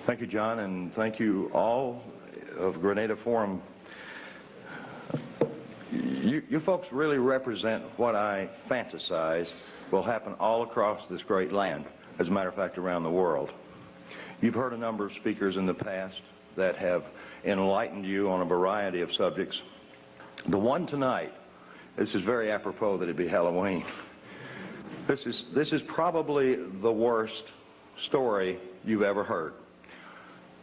Thank you, John, and thank you all of Grenada Forum. You folks really represent what I fantasize will happen all across this great land, as a matter of fact, around the world. You've heard a number of speakers in the past that have enlightened you on a variety of subjects. The one tonight, this is very apropos that it be Halloween. This is probably the worst story you've ever heard.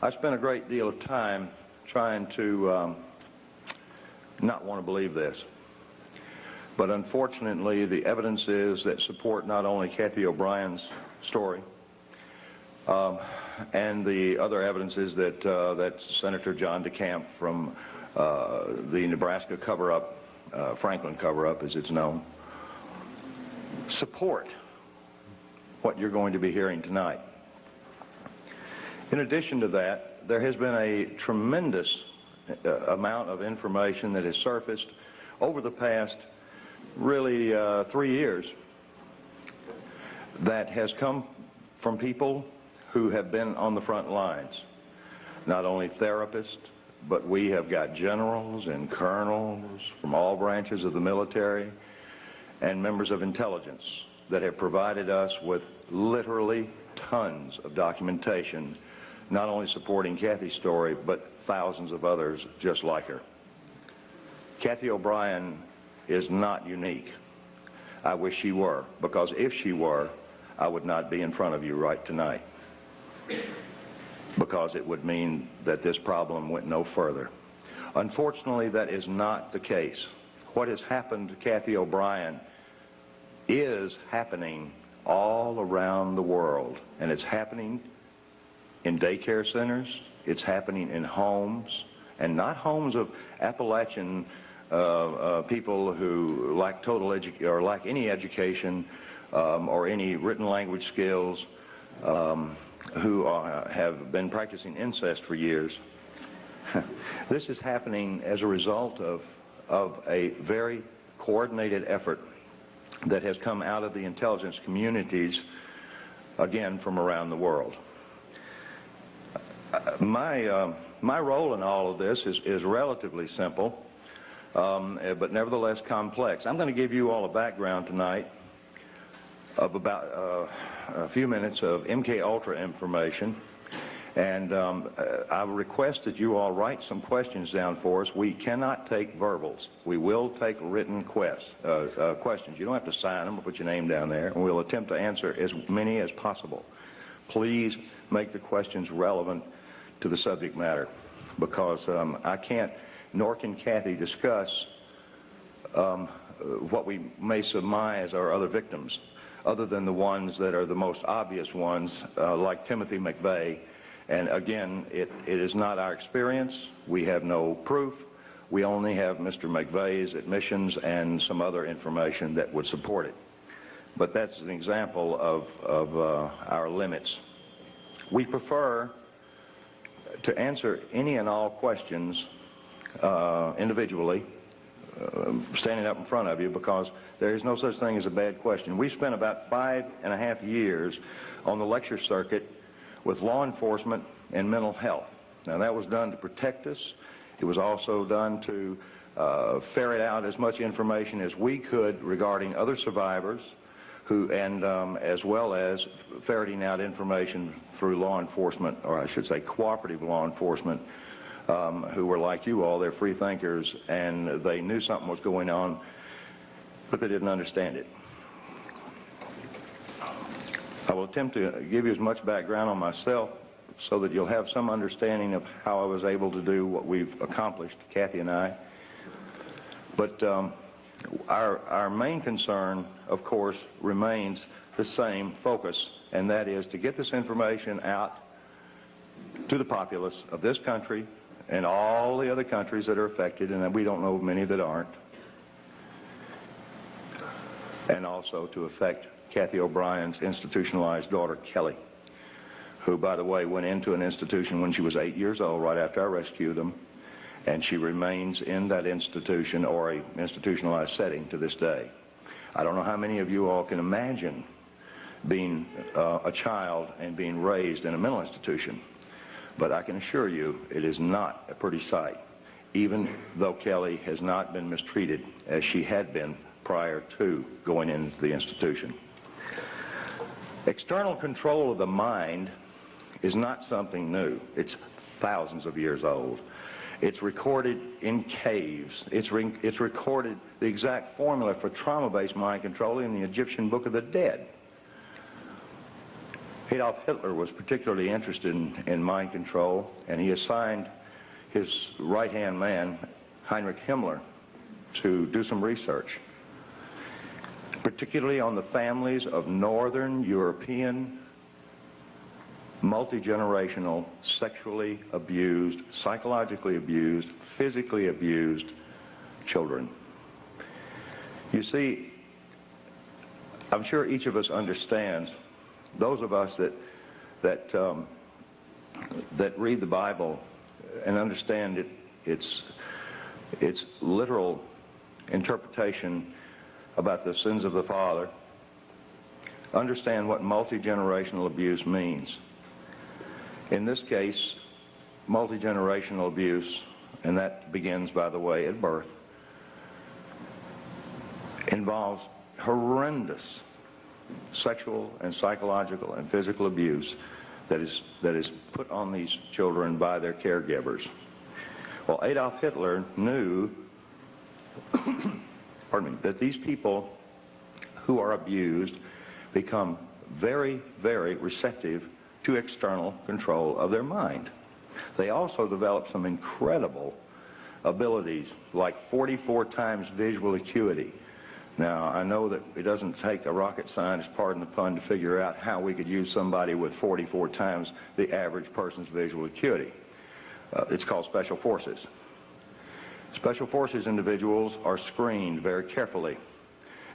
I spent a great deal of time trying to not want to believe this. But unfortunately, the evidence is that support not only Cathy O'Brien's story, and the other evidence is that Senator John DeCamp from the Nebraska cover-up, Franklin cover-up as it's known, support what you're going to be hearing tonight. In addition to that, there has been a tremendous amount of information that has surfaced over the past really 3 years that has come from people who have been on the front lines. Not only therapists, but we have got generals and colonels from all branches of the military and members of intelligence that have provided us with literally tons of documentation, not only supporting Cathy's story, but thousands of others just like her. Cathy O'Brien is not unique. I wish she were, because if she were, I would not be in front of you right tonight, because it would mean that this problem went no further. Unfortunately, that is not the case. What has happened to Cathy O'Brien is happening all around the world, and it's happening in daycare centers, it's happening in homes, and not homes of Appalachian people who lack or lack any education or any written language skills, who have been practicing incest for years. This is happening as a result of a very coordinated effort that has come out of the intelligence communities, again, from around the world. My role in all of this is relatively simple, but nevertheless complex. I'm going to give you all a background tonight of about a few minutes of MK Ultra information, and I request that you all write some questions down for us. We cannot take verbals. We will take written questions. You don't have to sign them or put your name down there, and we'll attempt to answer as many as possible. Please make the questions relevant to the subject matter, because I can't, nor can Cathy, discuss what we may surmise are other victims, other than the ones that are the most obvious ones, like Timothy McVeigh. And again, it is not our experience. We have no proof. We only have Mr. McVeigh's admissions and some other information that would support it. But that's an example of our limits. We prefer to answer any and all questions individually, standing up in front of you, because there is no such thing as a bad question. We spent about 5.5 years on the lecture circuit with law enforcement and mental health. Now, that was done to protect us. It was also done to ferret out as much information as we could regarding other survivors, as well as ferreting out information through law enforcement, or I should say cooperative law enforcement, who were like you all. They're free thinkers, and they knew something was going on, but they didn't understand it. I will attempt to give you as much background on myself so that you'll have some understanding of how I was able to do what we've accomplished, Cathy and I. But our main concern, of course, remains the same focus, and that is to get this information out to the populace of this country and all the other countries that are affected, and we don't know of many that aren't, and also to affect Cathy O'Brien's institutionalized daughter, Kelly, who, by the way, went into an institution when she was 8 years old, right after I rescued them, and she remains in that institution or a institutionalized setting to this day. I don't know how many of you all can imagine being a child and being raised in a mental institution. But I can assure you it is not a pretty sight, even though Kelly has not been mistreated as she had been prior to going into the institution. External control of the mind is not something new. It's thousands of years old. It's recorded in caves. It's recorded the exact formula for trauma-based mind control in the Egyptian Book of the Dead. Adolf Hitler was particularly interested in mind control, and he assigned his right-hand man, Heinrich Himmler, to do some research, particularly on the families of Northern European, multi-generational, sexually abused, psychologically abused, physically abused children. You see, I'm sure each of us understands, those of us that read the Bible and understand its literal interpretation about the sins of the father, understand what multi-generational abuse means. In this case, multi-generational abuse, and that begins, by the way, at birth, involves horrendous sexual and psychological and physical abuse that is put on these children by their caregivers. Well, Adolf Hitler knew pardon me, that these people who are abused become very, very receptive to external control of their mind. They also develop some incredible abilities, like 44 times visual acuity. Now, I know that it doesn't take a rocket scientist, pardon the pun, to figure out how we could use somebody with 44 times the average person's visual acuity. It's called special forces. Special forces individuals are screened very carefully.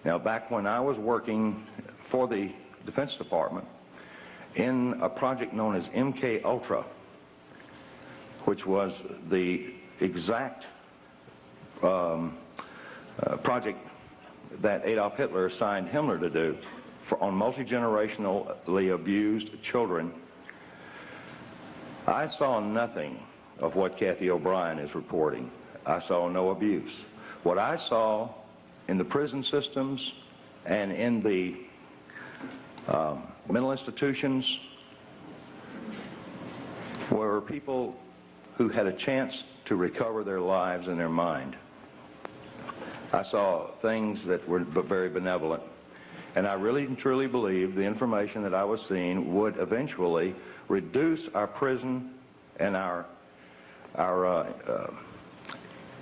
Now, back when I was working for the Defense Department in a project known as MK Ultra, which was the exact project that Adolf Hitler assigned Himmler to do on multi-generationally abused children, I saw nothing of what Cathy O'Brien is reporting. I saw no abuse. What I saw in the prison systems and in the mental institutions were people who had a chance to recover their lives and their mind. I saw things that were very benevolent, and I really and truly believe the information that I was seeing would eventually reduce our prison and our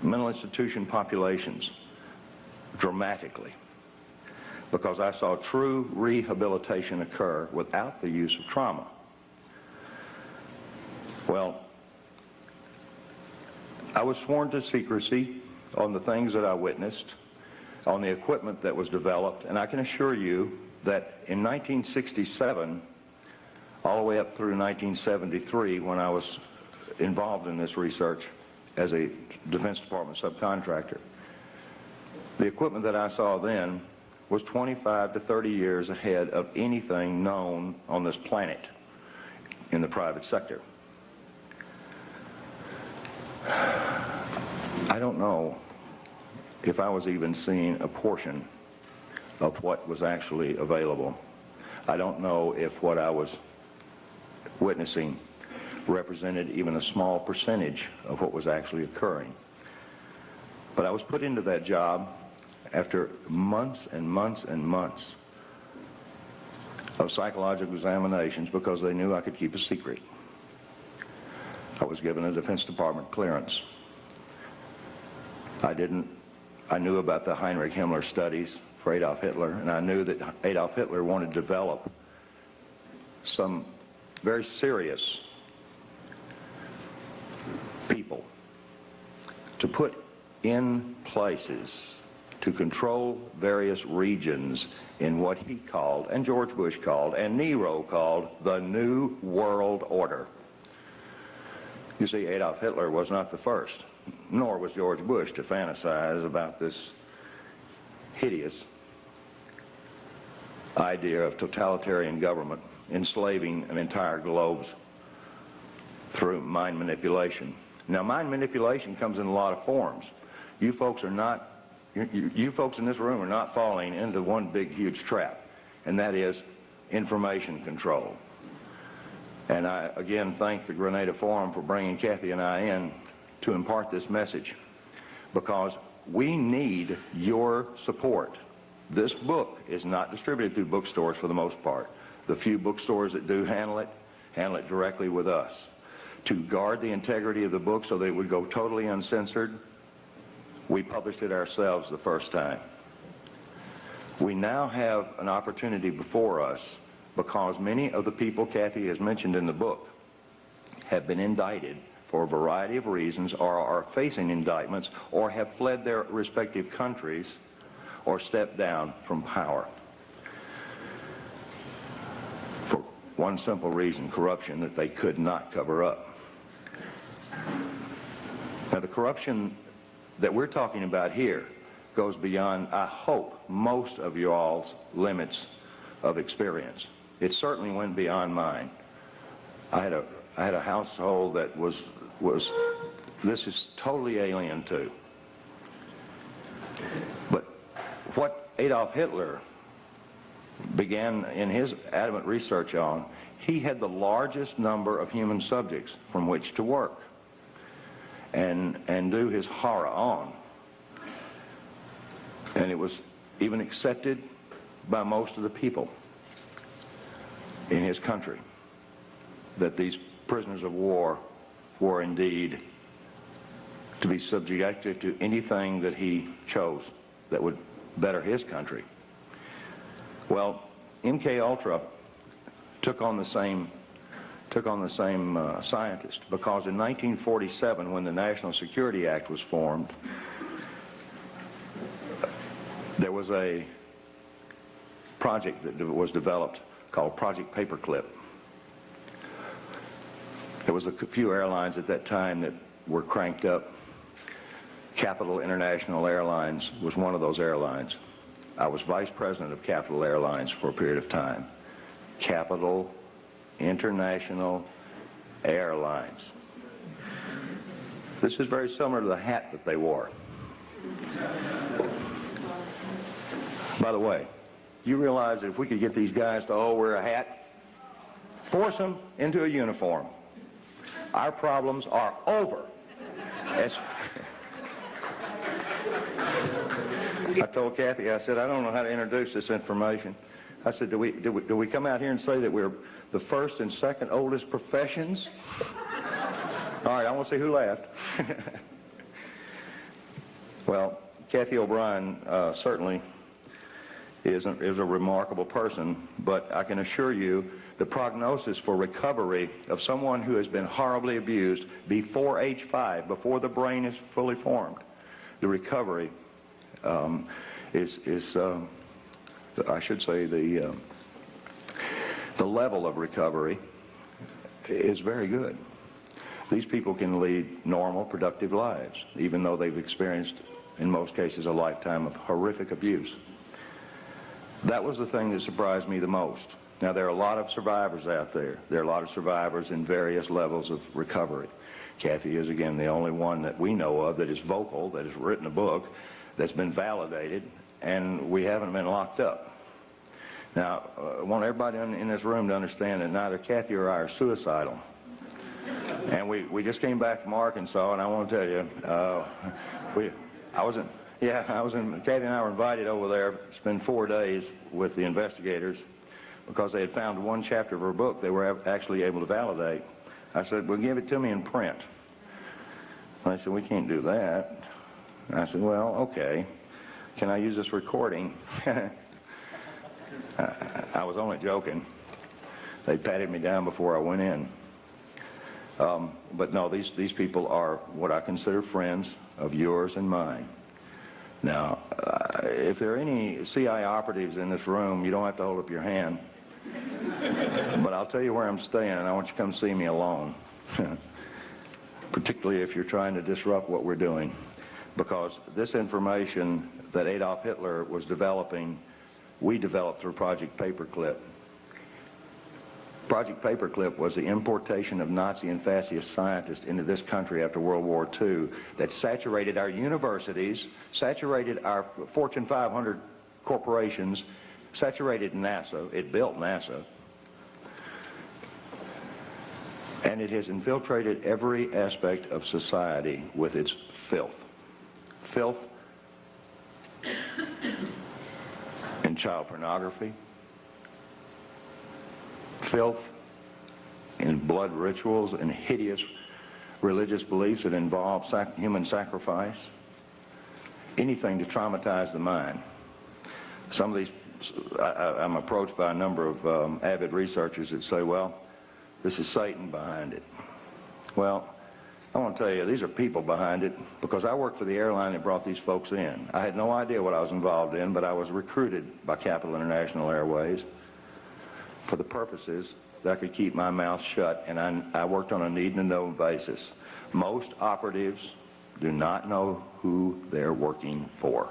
mental institution populations dramatically, because I saw true rehabilitation occur without the use of trauma. Well, I was sworn to secrecy on the things that I witnessed, on the equipment that was developed, and I can assure you that in 1967, all the way up through 1973, when I was involved in this research as a Defense Department subcontractor, the equipment that I saw then was 25 to 30 years ahead of anything known on this planet in the private sector. I don't know if I was even seeing a portion of what was actually available. I don't know if what I was witnessing represented even a small percentage of what was actually occurring. But I was put into that job after months and months and months of psychological examinations because they knew I could keep a secret. I was given a Defense Department clearance. I knew about the Heinrich Himmler studies for Adolf Hitler, and I knew that Adolf Hitler wanted to develop some very serious people to put in places to control various regions in what he called, and George Bush called, and Nero called, the New World Order. You see, Adolf Hitler was not the first, nor was George Bush, to fantasize about this hideous idea of totalitarian government enslaving an entire globe's through mind manipulation. Now, mind manipulation comes in a lot of forms. You folks are not, you folks in this room are not falling into one big, huge trap, and that is information control. And I, again, thank the Grenada Forum for bringing Cathy and I in to impart this message, because we need your support. This book is not distributed through bookstores for the most part. The few bookstores that do handle it directly with us. To guard the integrity of the book so that it would go totally uncensored, we published it ourselves the first time. We now have an opportunity before us because many of the people Cathy has mentioned in the book have been indicted for a variety of reasons, or are facing indictments, or have fled their respective countries, or stepped down from power. For one simple reason, corruption that they could not cover up. Now, the corruption that we're talking about here goes beyond, I hope, most of you all's limits of experience. It certainly went beyond mine. I had a household that was this is totally alien to. But what Adolf Hitler began in his adamant research on, he had the largest number of human subjects from which to work and do his horror on. And it was even accepted by most of the people in his country that these prisoners of war were indeed to be subjected to anything that he chose that would better his country. Well, MK Ultra took on the same scientist, because in 1947, when the National Security Act was formed, there was a project that was developed called Project Paperclip. There was a few airlines at that time that were cranked up. Capital International Airlines was one of those airlines. I was vice president of Capital Airlines for a period of time. Capital International Airlines. This is very similar to the hat that they wore. By the way, you realize that if we could get these guys to all wear a hat, force them into a uniform, our problems are over. I told Cathy, I said, I don't know how to introduce this information. I said, do we come out here and say that we're the first and second oldest professions? All right, I want to see who laughed. Well, Cathy O'Brien certainly is a remarkable person, but I can assure you the prognosis for recovery of someone who has been horribly abused before age 5, before the brain is fully formed, the recovery I should say the level of recovery is very good. These people can lead normal, productive lives, even though they've experienced, in most cases, a lifetime of horrific abuse. That was the thing that surprised me the most. Now, there are a lot of survivors out there. There are a lot of survivors in various levels of recovery. Cathy is, again, the only one that we know of that is vocal, that has written a book, that's been validated, and we haven't been locked up. Now, I want everybody in this room to understand that neither Cathy or I are suicidal. And we just came back from Arkansas, and I want to tell you, Cathy and I were invited over there to spend 4 days with the investigators because they had found one chapter of her book they were actually able to validate. I said, well, give it to me in print. And they said, we can't do that. And I said, well, okay. Can I use this recording? I was only joking. They patted me down before I went in. But no, these people are what I consider friends of yours and mine. Now, if there are any CIA operatives in this room, you don't have to hold up your hand. But I'll tell you where I'm staying, and I want you to come see me alone. Particularly if you're trying to disrupt what we're doing. Because this information that Adolf Hitler was developing, we developed through Project Paperclip. Project Paperclip was the importation of Nazi and fascist scientists into this country after World War II that saturated our universities, saturated our Fortune 500 corporations, saturated NASA. It built NASA. And it has infiltrated every aspect of society with its filth. Filth in child pornography, filth in blood rituals and hideous religious beliefs that involve human sacrifice, anything to traumatize the mind. Some of these, I'm approached by a number of avid researchers that say, well, this is Satan behind it. Well, I want to tell you, these are people behind it, because I worked for the airline that brought these folks in. I had no idea what I was involved in, but I was recruited by Capital International Airways for the purposes that I could keep my mouth shut, and I worked on a need-to-know basis. Most operatives do not know who they're working for.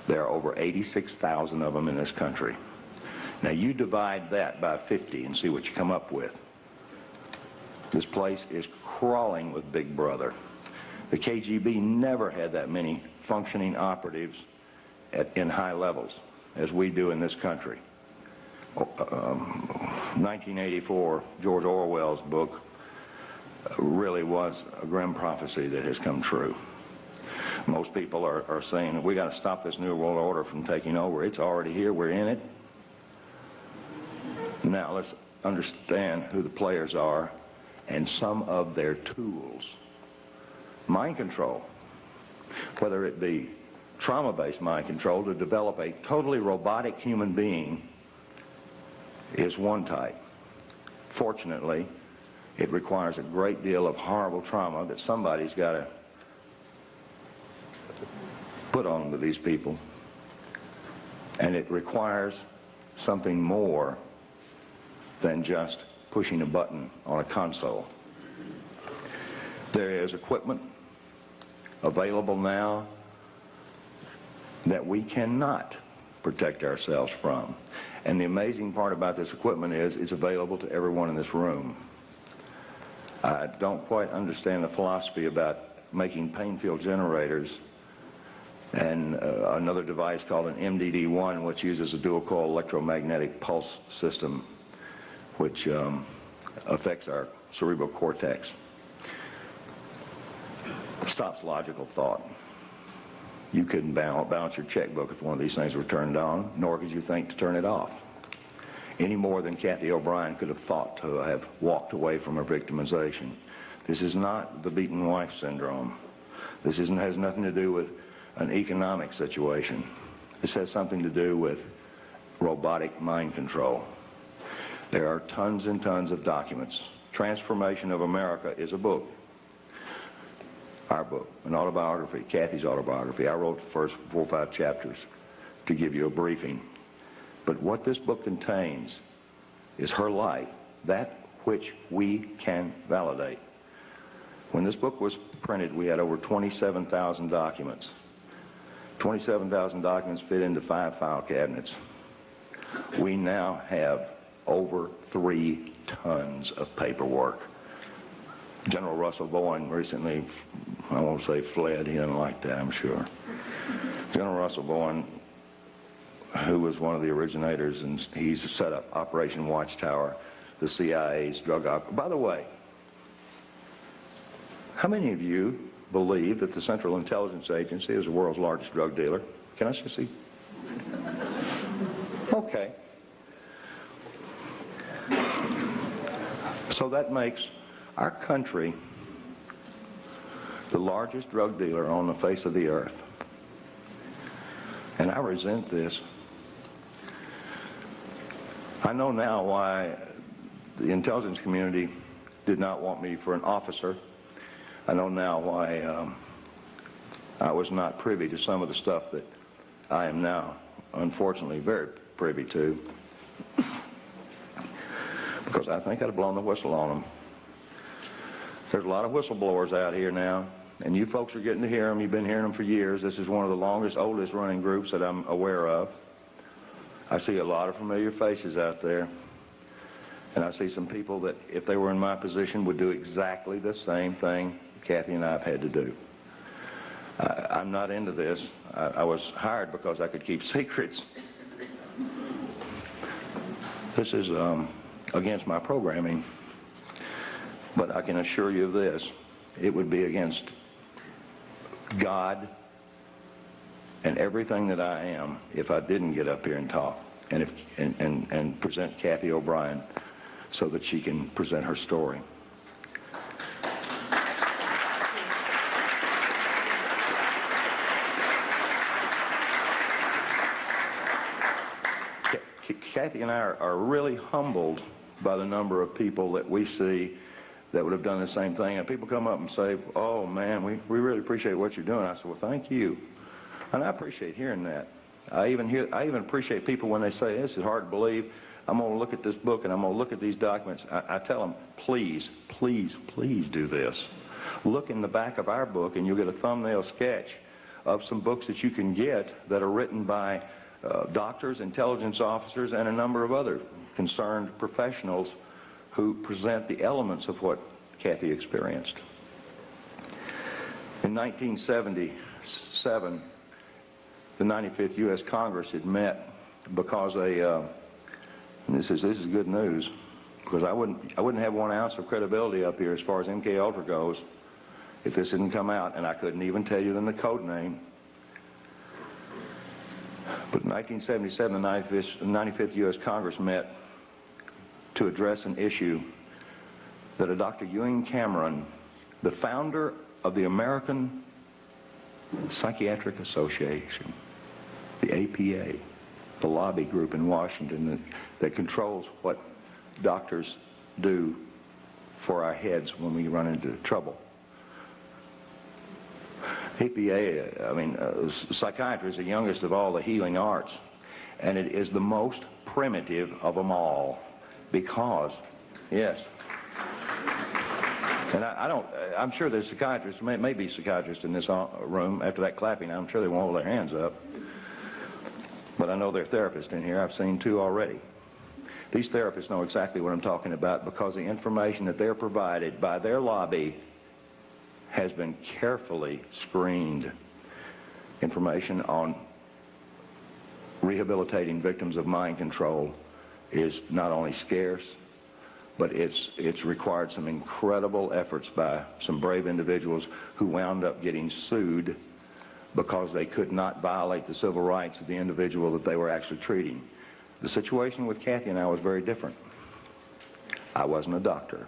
There are over 86,000 of them in this country. Now you divide that by 50 and see what you come up with. This place is crawling with Big Brother. The KGB never had that many functioning operatives in high levels as we do in this country. 1984, George Orwell's book, really was a grim prophecy that has come true. Most people are saying that we got to stop this New World Order from taking over. It's already here. We're in it. Now let's understand who the players are and some of their tools. Mind control, whether it be trauma-based mind control to develop a totally robotic human being, is one type. Fortunately, it requires a great deal of horrible trauma that somebody's got to put on to these people. And it requires something more than just pushing a button on a console. There is equipment available now that we cannot protect ourselves from. And the amazing part about this equipment is it's available to everyone in this room. I don't quite understand the philosophy about making pain field generators and another device called an MDD-1, which uses a dual-coil electromagnetic pulse system, which affects our cerebral cortex. Stops logical thought. You couldn't balance your checkbook if one of these things were turned on, nor could you think to turn it off. Any more than Cathy O'Brien could have thought to have walked away from her victimization. This is not the beaten wife syndrome. This has nothing to do with an economic situation. This has something to do with robotic mind control. There are tons and tons of documents. Transformation of America is a book. Our book, an autobiography, Cathy's autobiography. I wrote the first 4 or 5 chapters to give you a briefing. But what this book contains is her life, that which we can validate. When this book was printed, we had over 27,000 documents. 27,000 documents fit into 5 file cabinets. We now have over 3 tons of paperwork. General Russell Bowen recently, I won't say fled, he doesn't like that, I'm sure. General Russell Bowen, who was one of the originators, and he's set up Operation Watchtower, the CIA's drug op. By the way, how many of you believe that the Central Intelligence Agency is the world's largest drug dealer? Can I see? Okay. So that makes our country the largest drug dealer on the face of the earth. And I resent this. I know now why the intelligence community did not want me for an officer. I know now why I was not privy to some of the stuff that I am now, unfortunately, very privy to. Because I think I'd have blown the whistle on them. There's a lot of whistleblowers out here now, and you folks are getting to hear them. You've been hearing them for years. This is one of the longest, oldest running groups that I'm aware of. I see a lot of familiar faces out there. And I see some people that, if they were in my position, would do exactly the same thing Cathy and I have had to do. I'm not into this. I was hired because I could keep secrets. This is against my programming. But I can assure you of this. It would be against God and everything that I am if I didn't get up here and talk and present Cathy O'Brien so that she can present her story. Cathy and I are really humbled by the number of people that we see that would have done the same thing. And people come up and say, oh man, we really appreciate what you're doing. I said, well, thank you. And I appreciate hearing that. I even appreciate people when they say, this is hard to believe. I'm going to look at this book and I'm going to look at these documents. I tell them, please, please, please do this. Look in the back of our book and you'll get a thumbnail sketch of some books that you can get that are written by doctors, intelligence officers, and a number of other concerned professionals who present the elements of what Cathy experienced. In 1977, the 95th U.S. Congress had met because this is good news, because I wouldn't have 1 ounce of credibility up here as far as MK Ultra goes if this didn't come out, and I couldn't even tell you the code name. But in 1977, the 95th U.S. Congress met to address an issue that a Dr. Ewing Cameron, the founder of the American Psychiatric Association, the APA, the lobby group in Washington that controls what doctors do for our heads when we run into trouble. APA, psychiatry is the youngest of all the healing arts, and it is the most primitive of them all because, yes, and I'm sure there's psychiatrists, may be psychiatrists in this room after that clapping. I'm sure they won't hold their hands up. But I know there are therapists in here. I've seen 2 already. These therapists know exactly what I'm talking about because the information that they're provided by their lobby has been carefully screened. Information on rehabilitating victims of mind control is not only scarce, but it's required some incredible efforts by some brave individuals who wound up getting sued because they could not violate the civil rights of the individual that they were actually treating. The situation with Cathy and I was very different. I wasn't a doctor.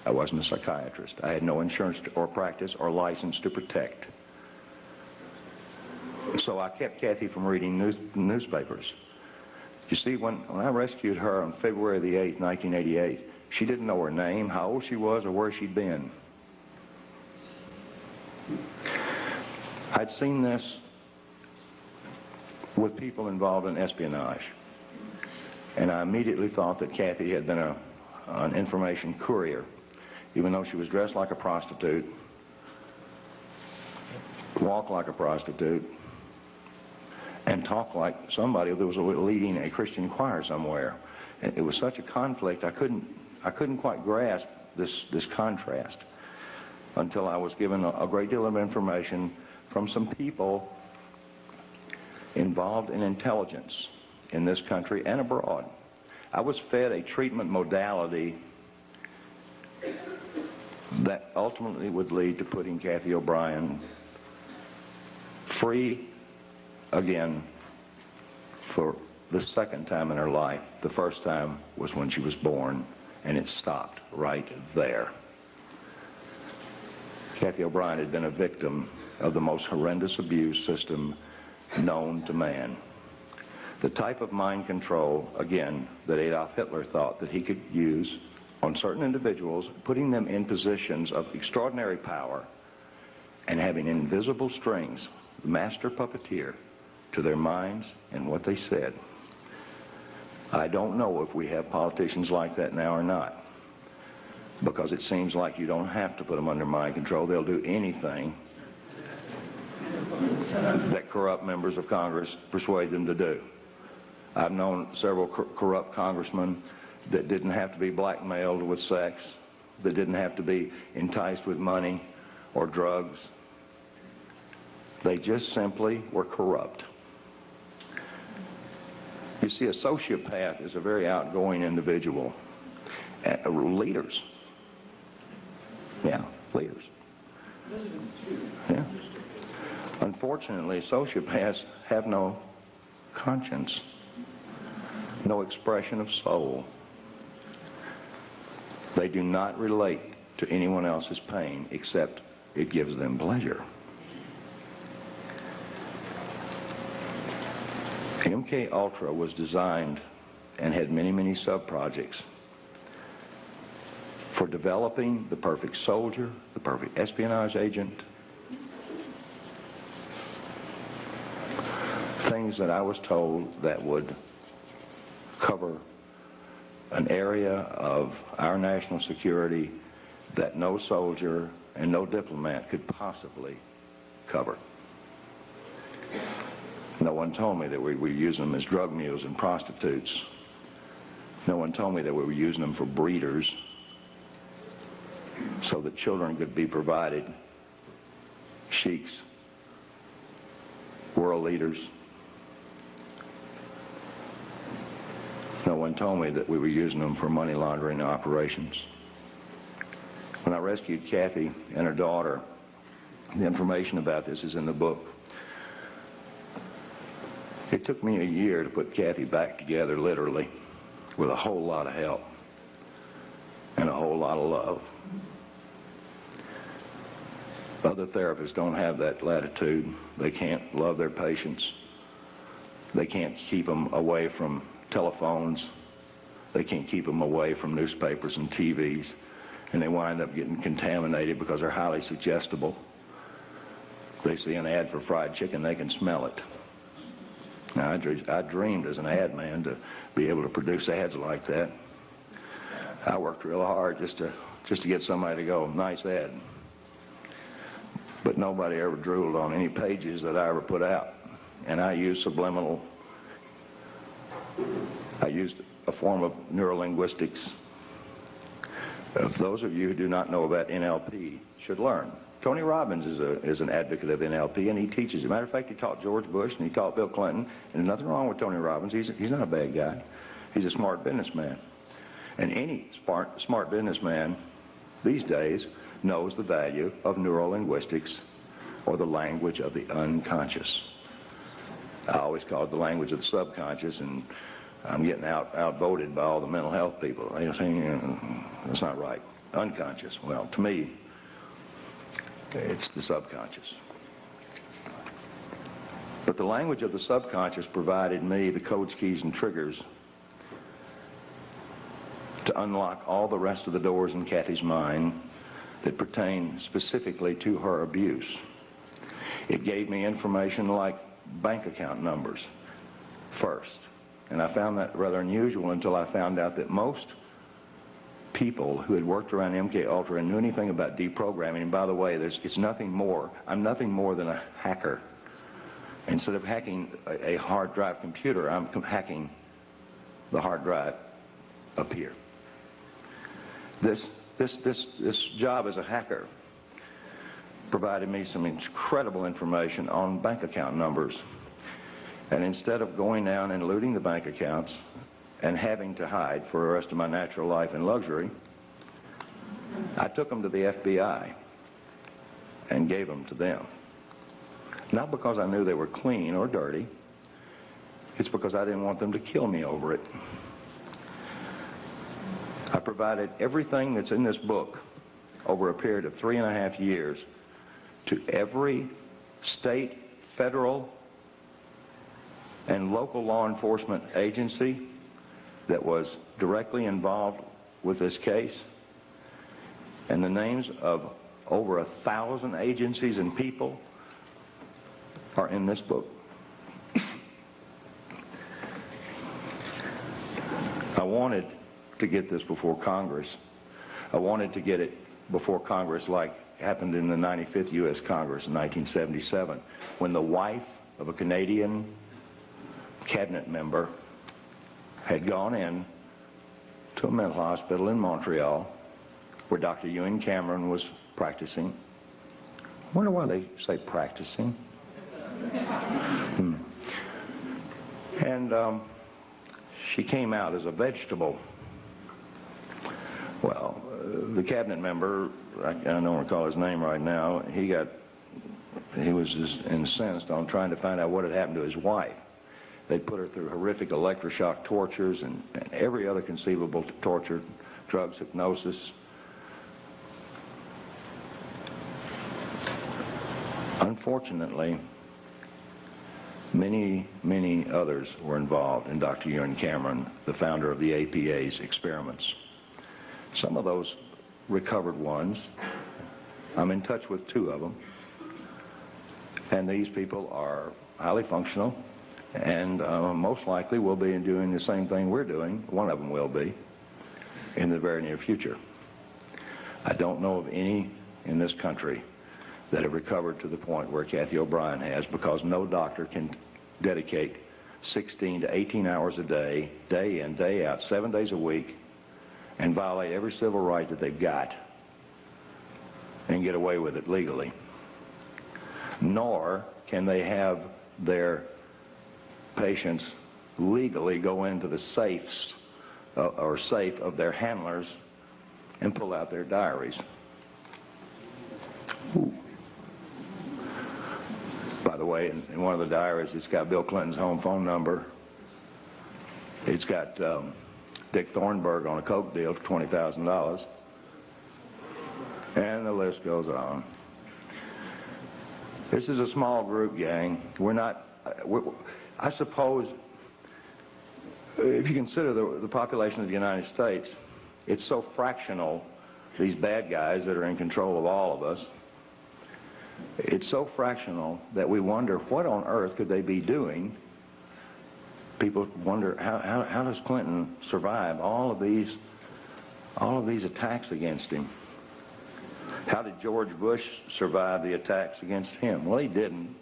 I wasn't a psychiatrist. I had no insurance or practice or license to protect. So I kept Cathy from reading newspapers. You see, when I rescued her on February the 8th, 1988, she didn't know her name, how old she was, or where she'd been. I'd seen this with people involved in espionage, and I immediately thought that Cathy had been an information courier, even though she was dressed like a prostitute, walked like a prostitute, and talked like somebody that was leading a Christian choir somewhere. And it was such a conflict, I couldn't quite grasp this contrast until I was given a great deal of information from some people involved in intelligence in this country and abroad. I was fed a treatment modality that ultimately would lead to putting Cathy O'Brien free again for the second time in her life. The first time was when she was born, and it stopped right there. Cathy O'Brien had been a victim of the most horrendous abuse system known to man. The type of mind control, again, that Adolf Hitler thought that he could use on certain individuals, putting them in positions of extraordinary power and having invisible strings, the master puppeteer, to their minds and what they said. I don't know if we have politicians like that now or not, because it seems like you don't have to put them under mind control. They'll do anything that corrupt members of Congress persuade them to do. I've known several corrupt congressmen that didn't have to be blackmailed with sex, that didn't have to be enticed with money or drugs. They just simply were corrupt. You see, a sociopath is a very outgoing individual. Leaders. Yeah, leaders. Yeah. Unfortunately, sociopaths have no conscience, no expression of soul. They do not relate to anyone else's pain except it gives them pleasure. MK Ultra was designed and had many, many sub-projects for developing the perfect soldier, the perfect espionage agent, things that I was told that would cover an area of our national security that no soldier and no diplomat could possibly cover. No one told me that we were using them as drug mules and prostitutes. No one told me that we were using them for breeders so that children could be provided sheiks, world leaders. No one told me that we were using them for money laundering operations. When I rescued Cathy and her daughter, the information about this is in the book. It took me a year to put Cathy back together, literally, with a whole lot of help and a whole lot of love. Other therapists don't have that latitude. They can't love their patients. They can't keep them away from telephones. They can't keep them away from newspapers and TVs. And they wind up getting contaminated because they're highly suggestible. They see an ad for fried chicken, they can smell it. Now, I dreamed as an ad man to be able to produce ads like that. I worked real hard just to get somebody to go, nice ad. But nobody ever drooled on any pages that I ever put out. And I used subliminal. I used a form of neurolinguistics. Those of you who do not know about NLP should learn. Tony Robbins is an advocate of NLP, and he teaches. As a matter of fact, he taught George Bush and he taught Bill Clinton. And there's nothing wrong with Tony Robbins. He's not a bad guy. He's a smart businessman. And any smart businessman these days knows the value of neurolinguistics, or the language of the unconscious. I always call it the language of the subconscious, and I'm getting outvoted by all the mental health people. They're saying, that's not right. Unconscious. Well, to me, it's the subconscious. But the language of the subconscious provided me the codes, keys, and triggers to unlock all the rest of the doors in Cathy's mind that pertain specifically to her abuse. It gave me information like bank account numbers first. And I found that rather unusual until I found out that most people who had worked around MK Ultra and knew anything about deprogramming, and by the way, it's nothing more. I'm nothing more than a hacker. Instead of hacking a hard drive computer, I'm hacking the hard drive up here. This job as a hacker provided me some incredible information on bank account numbers. And instead of going down and looting the bank accounts and having to hide for the rest of my natural life in luxury, I took them to the FBI and gave them to them. Not because I knew they were clean or dirty. It's because I didn't want them to kill me over it. I provided everything that's in this book over a period of 3.5 years to every state, federal, and local law enforcement agency that was directly involved with this case. And the names of over 1,000 agencies and people are in this book. I wanted to get this before Congress. I wanted to get it before Congress like happened in the 95th U.S. Congress in 1977, when the wife of a Canadian cabinet member had gone in to a mental hospital in Montreal where Dr. Ewan Cameron was practicing. I wonder why they say practicing. And she came out as a vegetable. Well, the cabinet member, I don't recall his name right now, he was just incensed on trying to find out what had happened to his wife. They put her through horrific electroshock tortures and every other conceivable torture, drugs, hypnosis. Unfortunately, many, many others were involved in Dr. Ewan Cameron, the founder of the APA's experiments. Some of those recovered ones, I'm in touch with 2 of them, and these people are highly functional and most likely will be doing the same thing we're doing. One of them will be in the very near future. I don't know of any in this country that have recovered to the point where Cathy O'Brien has, because no doctor can dedicate 16 to 18 hours a day, day in, day out, 7 days a week, and violate every civil right that they've got and get away with it legally. Nor can they have their patients legally go into the safes or safe of their handlers and pull out their diaries. Ooh. By the way, in one of the diaries, it's got Bill Clinton's home phone number. It's got Dick Thornburg on a coke deal for $20,000. And the list goes on. This is a small group, gang. I suppose, if you consider the population of the United States, it's so fractional, these bad guys that are in control of all of us, it's so fractional that we wonder what on earth could they be doing. People wonder how does Clinton survive all of these attacks against him? How did George Bush survive the attacks against him? Well, he didn't.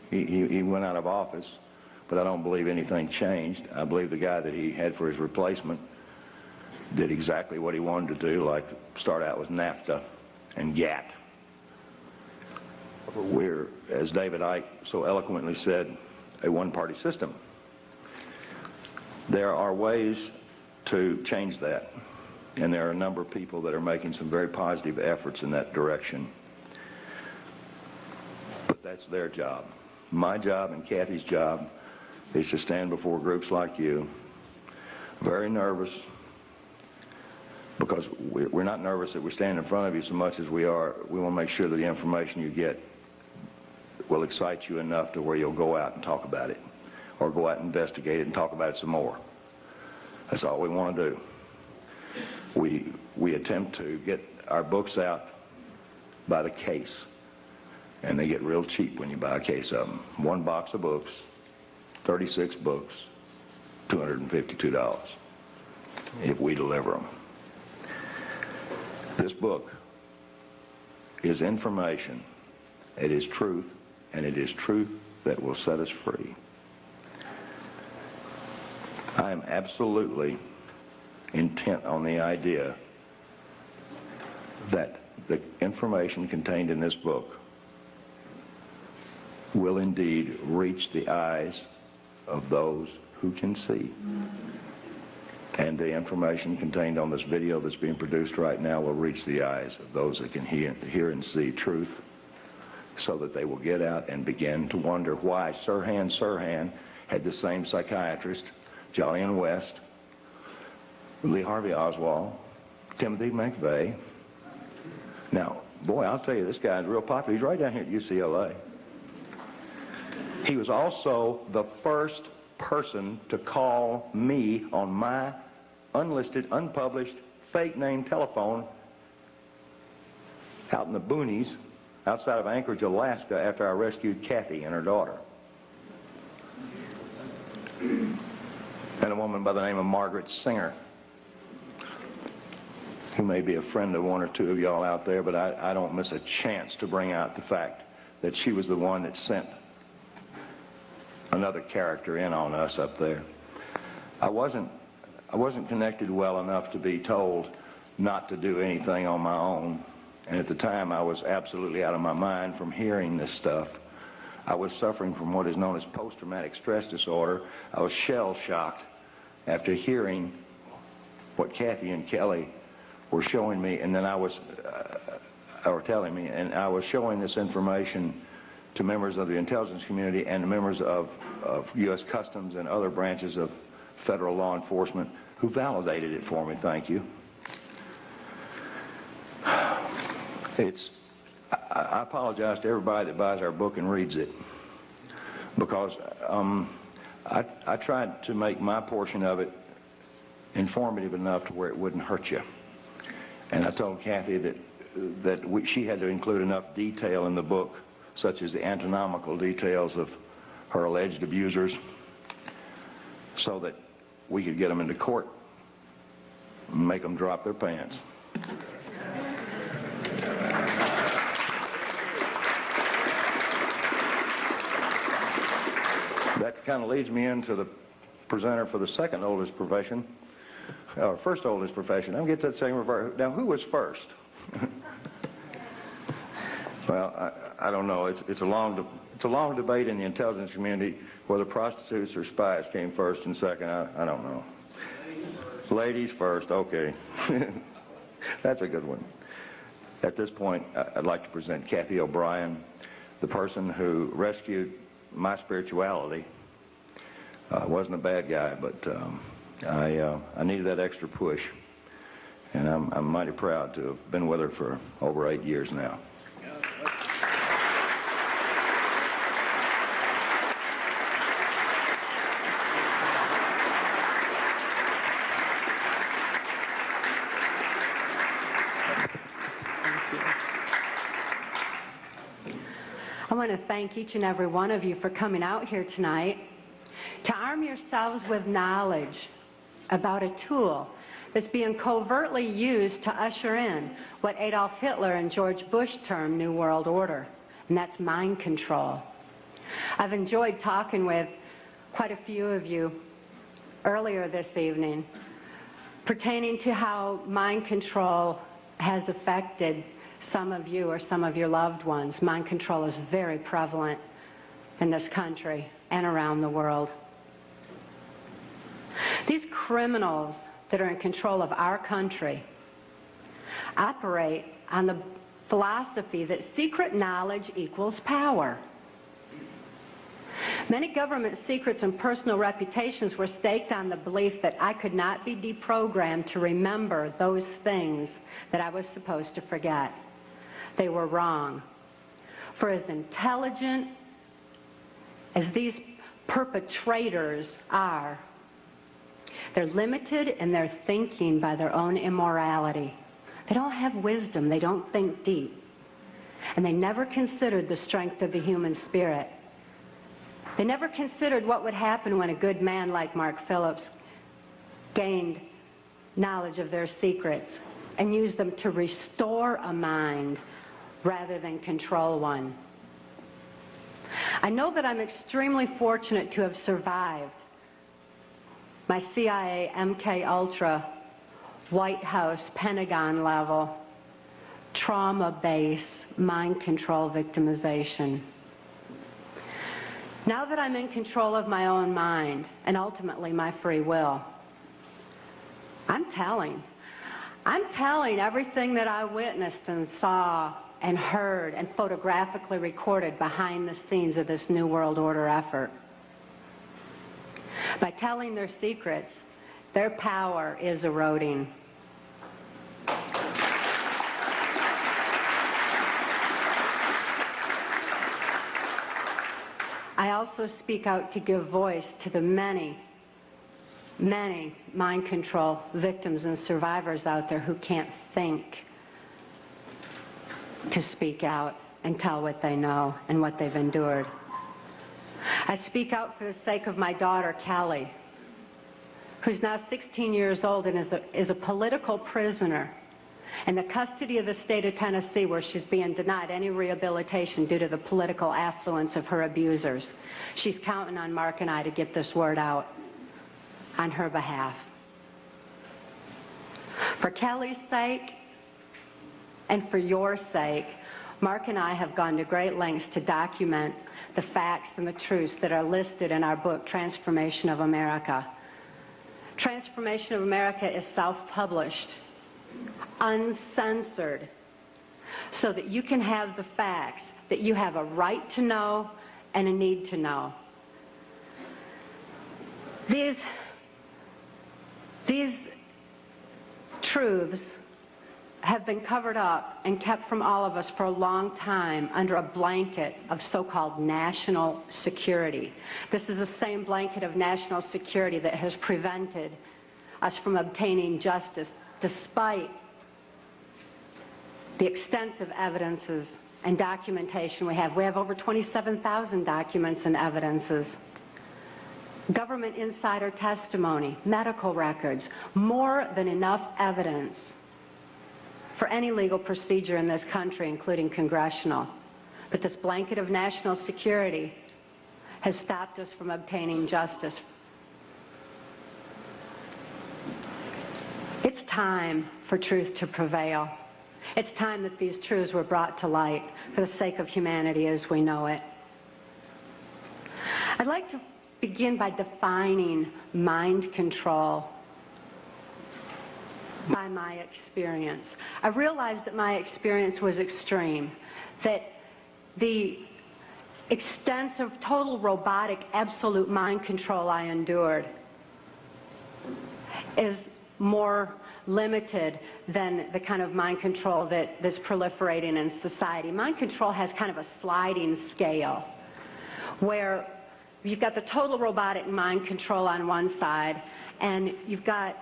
He went out of office, but I don't believe anything changed. I believe the guy that he had for his replacement did exactly what he wanted to do, like start out with NAFTA and GATT. We're, as David Icke so eloquently said, a one-party system. There are ways to change that, and there are a number of people that are making some very positive efforts in that direction. But that's their job. My job and Cathy's job is to stand before groups like you, very nervous, because we're not nervous that we stand in front of you so much as we want to make sure that the information you get will excite you enough to where you'll go out and talk about it, or go out and investigate it and talk about it some more. That's all we want to do. We attempt to get our books out by the case, and they get real cheap when you buy a case of them. One box of books, 36 books, $252 if we deliver them. This book is information. It is truth, and it is truth that will set us free. I am absolutely intent on the idea that the information contained in this book will indeed reach the eyes of those who can see. And the information contained on this video that's being produced right now will reach the eyes of those that can hear and see truth, so that they will get out and begin to wonder why Sirhan had the same psychiatrist, Jolyon West, Lee Harvey Oswald, Timothy McVeigh. Now, boy, I'll tell you, this guy's real popular. He's right down here at UCLA. He was also the first person to call me on my unlisted, unpublished, fake name telephone out in the boonies outside of Anchorage, Alaska, after I rescued Cathy and her daughter. And a woman by the name of Margaret Singer, who may be a friend of one or two of y'all out there, but I don't miss a chance to bring out the fact that she was the one that sent another character in on us up there. I wasn't I wasn't connected well enough to be told not to do anything on my own. And at the time, I was absolutely out of my mind from hearing this stuff. I was suffering from what is known as post-traumatic stress disorder. I was shell-shocked after hearing what Cathy and Kelly were showing me, and then or telling me, and I was showing this information to members of the intelligence community and members of U.S. Customs and other branches of federal law enforcement who validated it for me. Thank you. I apologize to everybody that buys our book and reads it, because I tried to make my portion of it informative enough to where it wouldn't hurt you. And I told Cathy that she had to include enough detail in the book, such as the anatomical details of her alleged abusers, so that we could get them into court and make them drop their pants. That kind of leads me into the presenter for the second oldest profession, or first oldest profession. I'm going to get that same reverse. Now, who was first? Well, I don't know. It's a long debate in the intelligence community whether prostitutes or spies came first and second. I don't know. Ladies first. Okay. That's a good one. At this point, I'd like to present Cathy O'Brien, the person who rescued my spirituality. I wasn't a bad guy, but I needed that extra push, and I'm mighty proud to have been with her for over 8 years now. I want to thank each and every one of you for coming out here tonight to arm yourselves with knowledge about a tool that's being covertly used to usher in what Adolf Hitler and George Bush termed New World Order, and that's mind control. I've enjoyed talking with quite a few of you earlier this evening pertaining to how mind control has affected some of you or some of your loved ones. Mind control is very prevalent in this country and around the world. These criminals that are in control of our country operate on the philosophy that secret knowledge equals power. Many government secrets and personal reputations were staked on the belief that I could not be deprogrammed to remember those things that I was supposed to forget. They were wrong. For as intelligent as these perpetrators are, they're limited in their thinking by their own immorality. They don't have wisdom. They don't think deep. And they never considered the strength of the human spirit. They never considered what would happen when a good man like Mark Phillips gained knowledge of their secrets and used them to restore a mind rather than control one. I know that I'm extremely fortunate to have survived my CIA, MK Ultra, White House, Pentagon level, trauma base, mind control victimization. Now that I'm in control of my own mind and ultimately my free will, I'm telling everything that I witnessed and saw and heard and photographically recorded behind the scenes of this New World Order effort. By telling their secrets, their power is eroding. I also speak out to give voice to the many mind control victims and survivors out there who can't think to speak out and tell what they know and what they've endured. I speak out for the sake of my daughter, Kelly, who's now 16 years old and is a political prisoner in the custody of the state of Tennessee, where she's being denied any rehabilitation due to the political affluence of her abusers. She's counting on Mark and I to get this word out on her behalf. For Kelly's sake and for your sake, Mark and I have gone to great lengths to document the facts and the truths that are listed in our book, Transformation of America. Transformation of America is self-published, uncensored, so that you can have the facts that you have a right to know and a need to know. These truths have been covered up and kept from all of us for a long time under a blanket of so-called national security. This is the same blanket of national security that has prevented us from obtaining justice despite the extensive evidences and documentation we have. We have over 27,000 documents and evidences. Government insider testimony, medical records, more than enough evidence for any legal procedure in this country, including congressional. But this blanket of national security has stopped us from obtaining justice. It's time for truth to prevail. It's time that these truths were brought to light for the sake of humanity as we know it. I'd like to begin by defining mind control by my experience. I realized that my experience was extreme, that the extensive, total robotic, absolute mind control I endured is more limited than the kind of mind control that's proliferating in society. Mind control has kind of a sliding scale where you've got the total robotic mind control on one side, and you've got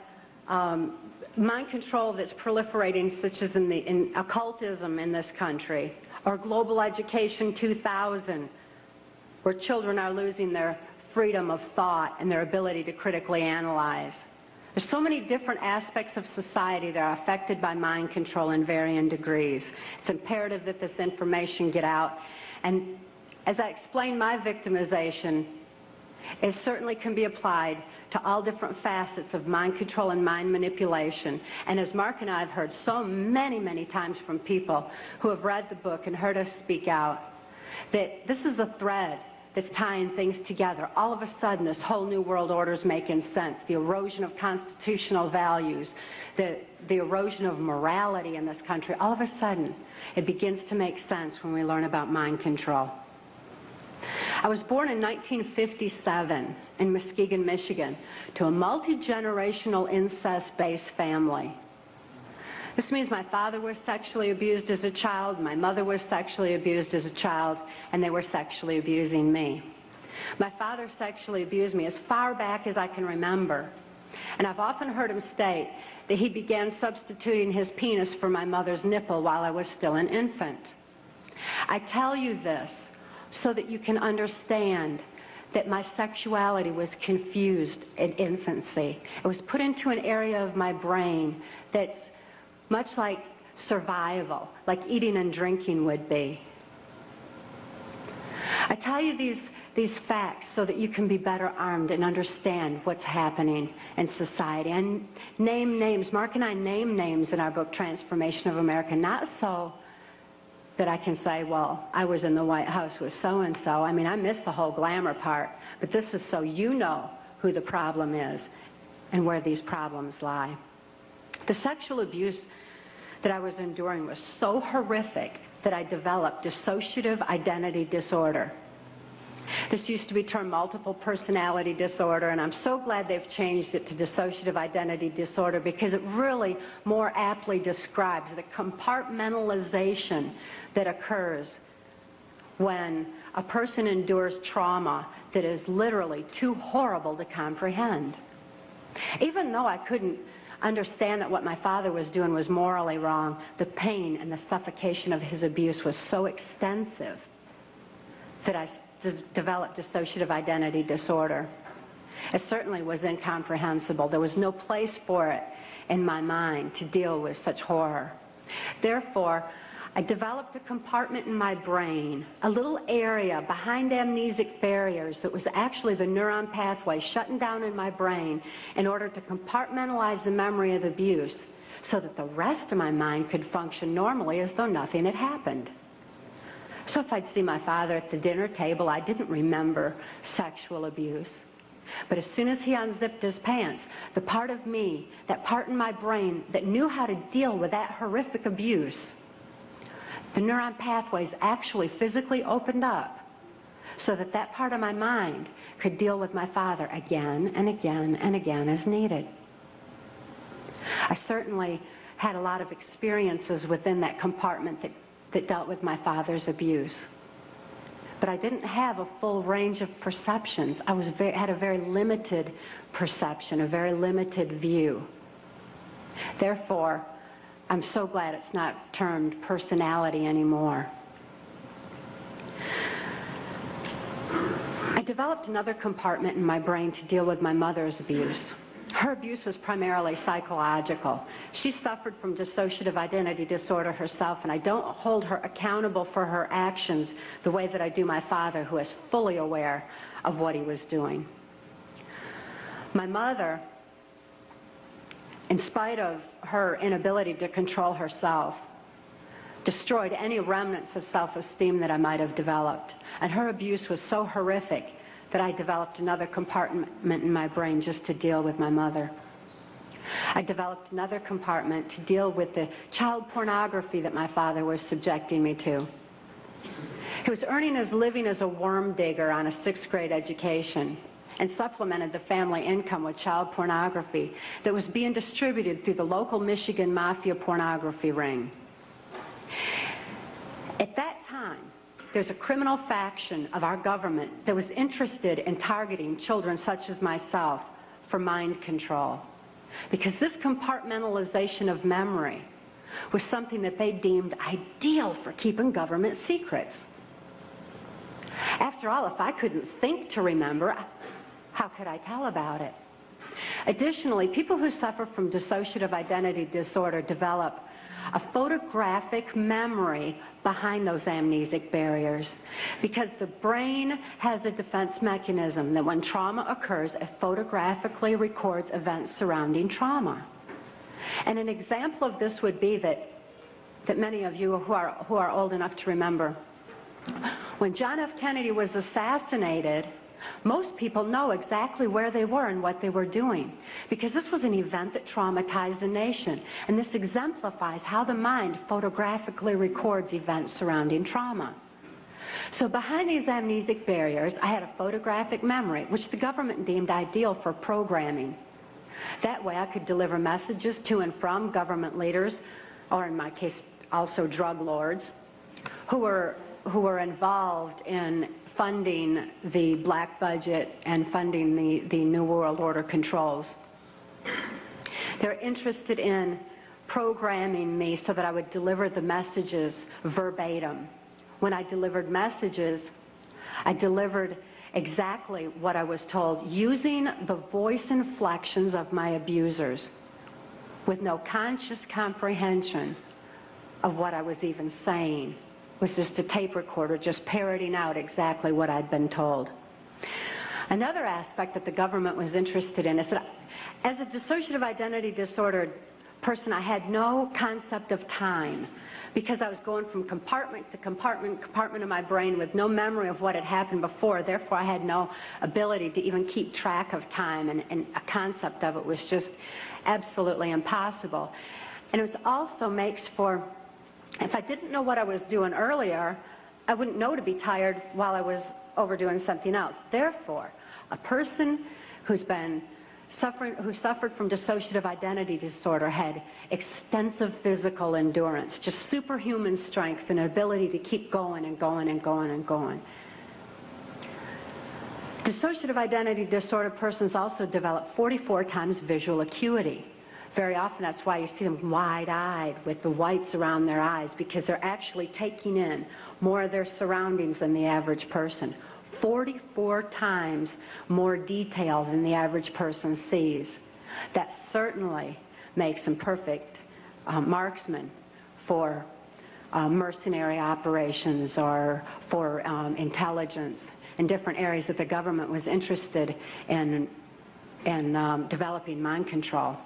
mind control that's proliferating, such as in occultism in this country, or global education 2000, where children are losing their freedom of thought and their ability to critically analyze. There's so many different aspects of society that are affected by mind control in varying degrees. It's imperative that this information get out. And as I explained, my victimization, it certainly can be applied to all different facets of mind control and mind manipulation. And as Mark and I have heard so many, many times from people who have read the book and heard us speak out, that this is a thread that's tying things together. All of a sudden, this whole new world order is making sense. The erosion of constitutional values, the erosion of morality in this country, all of a sudden, it begins to make sense when we learn about mind control. I was born in 1957 in Muskegon, Michigan, to a multi-generational incest-based family. This means my father was sexually abused as a child, my mother was sexually abused as a child, and they were sexually abusing me. My father sexually abused me as far back as I can remember, and I've often heard him state that he began substituting his penis for my mother's nipple while I was still an infant. I tell you this so that you can understand that my sexuality was confused in infancy. It was put into an area of my brain that's much like survival, like eating and drinking would be. I tell you these facts so that you can be better armed and understand what's happening in society. And name names. Mark and I name names in our book, Transformation of America, not so that I can say, well, I was in the White House with so-and-so. I mean, I missed the whole glamour part. But this is so you know who the problem is and where these problems lie. The sexual abuse that I was enduring was so horrific that I developed dissociative identity disorder. This used to be termed multiple personality disorder, and I'm so glad they've changed it to dissociative identity disorder because it really more aptly describes the compartmentalization that occurs when a person endures trauma that is literally too horrible to comprehend. Even though I couldn't understand that what my father was doing was morally wrong, the pain and the suffocation of his abuse was so extensive that I developed dissociative identity disorder. It certainly was incomprehensible. There was no place for it in my mind to deal with such horror. Therefore, I developed a compartment in my brain, a little area behind amnesic barriers that was actually the neuron pathway shutting down in my brain in order to compartmentalize the memory of the abuse so that the rest of my mind could function normally as though nothing had happened. So if I'd see my father at the dinner table, I didn't remember sexual abuse. But as soon as he unzipped his pants, the part of me, that part in my brain that knew how to deal with that horrific abuse, the neuron pathways actually physically opened up so that that part of my mind could deal with my father again and again and again as needed. I certainly had a lot of experiences within that compartment that dealt with my father's abuse. But I didn't have a full range of perceptions. I had a very limited perception, a very limited view. Therefore, I'm so glad it's not termed personality anymore. I developed another compartment in my brain to deal with my mother's abuse. Her abuse was primarily psychological. She suffered from dissociative identity disorder herself, and I don't hold her accountable for her actions the way that I do my father, who is fully aware of what he was doing. My mother, in spite of her inability to control herself, destroyed any remnants of self-esteem that I might have developed. And her abuse was so horrific that I developed another compartment in my brain just to deal with my mother. I developed another compartment to deal with the child pornography that my father was subjecting me to. He was earning his living as a worm digger on a 6th grade education and supplemented the family income with child pornography that was being distributed through the local Michigan mafia pornography ring. At that time, there's a criminal faction of our government that was interested in targeting children such as myself for mind control, because this compartmentalization of memory was something that they deemed ideal for keeping government secrets. After all, if I couldn't think to remember, how could I tell about it? Additionally, people who suffer from dissociative identity disorder develop a photographic memory behind those amnesic barriers, because the brain has a defense mechanism that when trauma occurs, it photographically records events surrounding trauma. And an example of this would be that many of you who are old enough to remember, when John F. Kennedy was assassinated, most people know exactly where they were and what they were doing, because this was an event that traumatized the nation. And this exemplifies how the mind photographically records events surrounding trauma. So behind these amnesic barriers, I had a photographic memory, which the government deemed ideal for programming. That way I could deliver messages to and from government leaders, or in my case, also drug lords, who were involved in funding the black budget and funding the New World Order controls. They're interested in programming me so that I would deliver the messages verbatim. When I delivered messages, I delivered exactly what I was told, using the voice inflections of my abusers, with no conscious comprehension of what I was even saying. It was just a tape recorder just parroting out exactly what I'd been told. Another aspect that the government was interested in is that as a dissociative identity disordered person, I had no concept of time, because I was going from compartment to compartment of my brain with no memory of what had happened before. Therefore, I had no ability to even keep track of time, and a concept of it was just absolutely impossible. And it also makes for, if I didn't know what I was doing earlier, I wouldn't know to be tired while I was overdoing something else. Therefore, a person who suffered from dissociative identity disorder had extensive physical endurance, just superhuman strength and ability to keep going and going and going and going. Dissociative identity disorder persons also develop 44 times visual acuity. Very often that's why you see them wide-eyed with the whites around their eyes, because they're actually taking in more of their surroundings than the average person. 44 times more detail than the average person sees. That certainly makes them perfect marksmen for mercenary operations or for intelligence in different areas that the government was interested in developing mind control.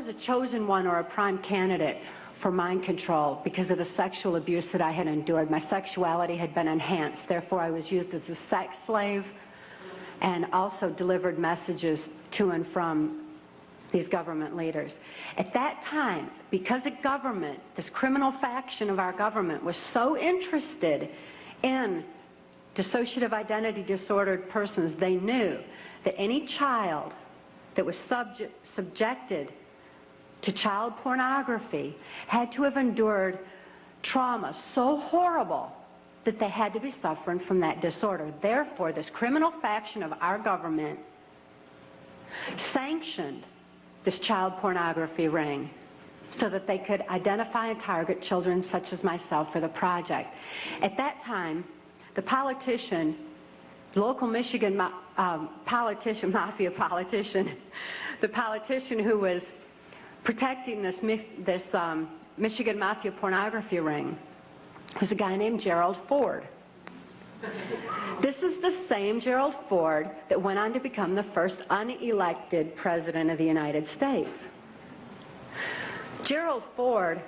a chosen one or a prime candidate for mind control because of the sexual abuse that I had endured. My sexuality had been enhanced. Therefore, I was used as a sex slave and also delivered messages to and from these government leaders. At that time, because a government, this criminal faction of our government, was so interested in dissociative identity disordered persons, they knew that any child that was subjected to child pornography had to have endured trauma so horrible that they had to be suffering from that disorder. Therefore, this criminal faction of our government sanctioned this child pornography ring so that they could identify and target children such as myself for the project. At that time, the politician, local Michigan mafia politician, the politician who was protecting this Michigan mafia pornography ring was a guy named Gerald Ford. This is the same Gerald Ford that went on to become the first unelected president of the United States. Gerald Ford,